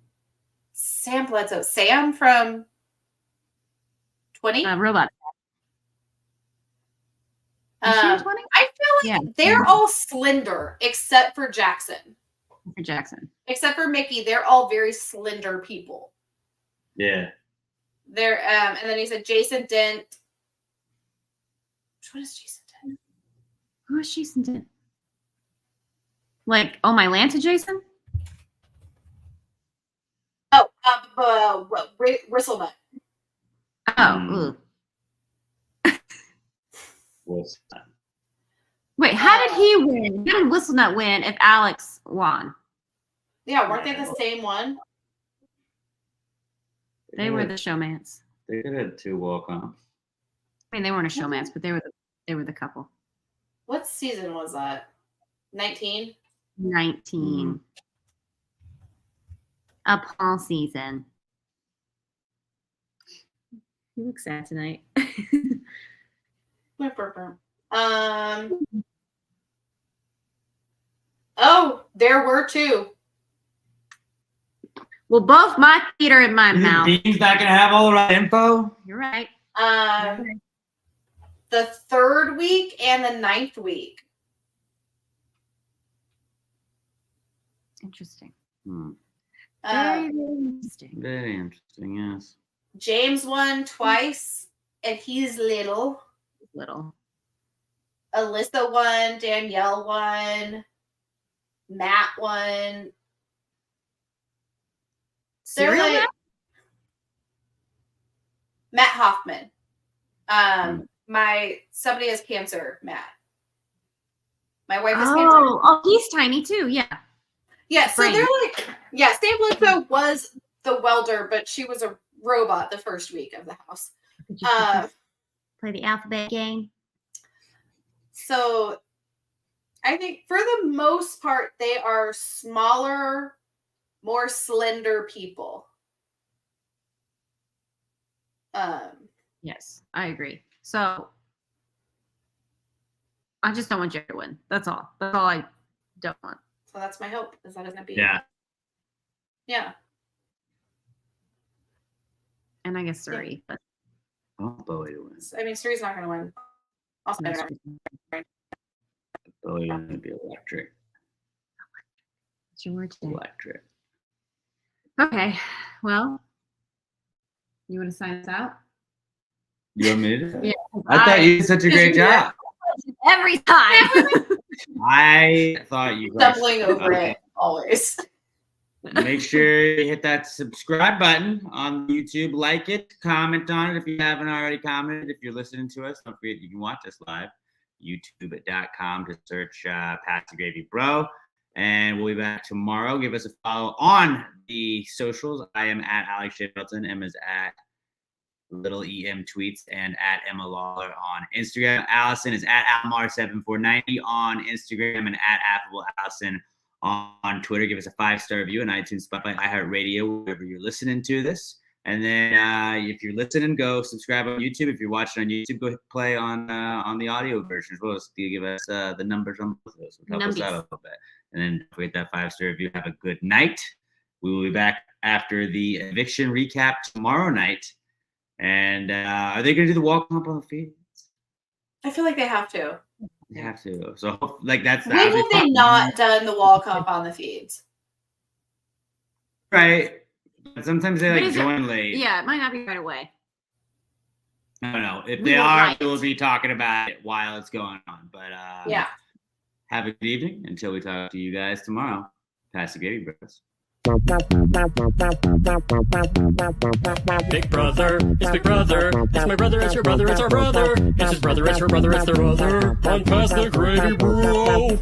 S3: Bledsoe. Sam from 20?
S2: Robot. Is she in 20?
S3: I feel like they're all slender except for Jackson.
S2: For Jackson.
S3: Except for Mickey, they're all very slender people.
S4: Yeah.
S3: They're and then he said Jason Dent. Which one is Jason Dent?
S2: Who is Jason Dent? Like, oh my Lanta Jason?
S3: Oh, Bristlenut.
S2: Oh,
S4: What's that?
S2: wait, how did he win? How did Whistlenut win if Alex won?
S3: Yeah, weren't they the same one?
S2: They were the showmans.
S4: They could have had 2 walk-ons.
S2: I mean, they weren't a showmans, but they were the couple.
S3: What season was that? 19?
S2: 19. A Paul season. You look sad tonight.
S3: Oh, there were 2.
S2: Well, both my feet are in my mouth.
S4: Bean's not gonna have all the right info.
S2: You're right.
S3: The 3rd week and the 9th week.
S2: Interesting.
S4: Hmm.
S2: Very interesting.
S4: Very interesting, yes.
S3: James won twice, and he's little.
S2: Little.
S3: Alyssa won. Danielle won. Matt won. They're
S2: Serial
S3: like Matt Hoffman. Somebody has cancer, Matt. My wife has cancer.
S2: Oh, he's tiny too. Yeah.
S3: Yeah, so
S2: Brain.
S3: they're like, yeah, Stan Bledsoe was the welder, but she was a robot the first week of the house.
S2: Play the alphabet game.
S3: So I think for the most part, they are smaller, more slender people.
S2: Yes, I agree. So I just don't want Jerry to win. That's all. That's all I don't want.
S3: So that's my hope, is that it's going to be.
S4: Yeah.
S3: Yeah.
S2: And I guess Surrey, but
S4: Oh, Bowie to win.
S3: I mean, Suri's not going to win. Also,
S2: no,
S4: Bowie gonna be electric.
S2: it's your word today.
S4: Electric.
S2: Okay. Well, you want to sign us out?
S4: You want me to do that?
S2: Yeah.
S4: I thought you did such a great job.
S2: Every time.
S4: I thought you guys-
S3: Stumbling over it always.
S4: Make sure you hit that subscribe button on YouTube. Like it, comment on it if you haven't already commented. If you're listening to us, don't forget you can watch us live. YouTube.com to search Pass the Gravy Bro. And we'll be back tomorrow. Give us a follow on the socials. I am at Alex J. Milton. Emma's at Little EM Tweets and at Emma Lawler on Instagram. Allison is at Almar7490 on Instagram and at Affable Allison on Twitter. Give us a 5-star review on iTunes, Spotify, iHeartRadio, wherever you're listening to this. And then if you're listening, go subscribe on YouTube. If you're watching on YouTube, go hit play on the audio version as well. So you give us the numbers on both of those. It'll help us out a little bit. And then don't forget that 5-star review. Have a good night. We will be back after the eviction recap tomorrow night. And are they going to do the walk up on the feed?
S3: I feel like they have to.
S4: They have to. So like that's
S3: When have they not done the wall cup on the feeds?
S4: right. But sometimes they
S2: But
S4: like
S2: is it-
S4: join late.
S2: Yeah, it might not be right away.
S4: I don't know. If
S2: We
S4: they
S2: will
S4: are,
S2: write.
S4: we'll be talking about it while it's going on. But
S3: Yeah.
S4: have a good evening until we talk to you guys tomorrow. Pass the Gravy Bros.
S1: Big brother, it's big brother. It's my brother, it's your brother, it's our brother. It's his brother, it's her brother, it's their brother. On past the gravy, bro.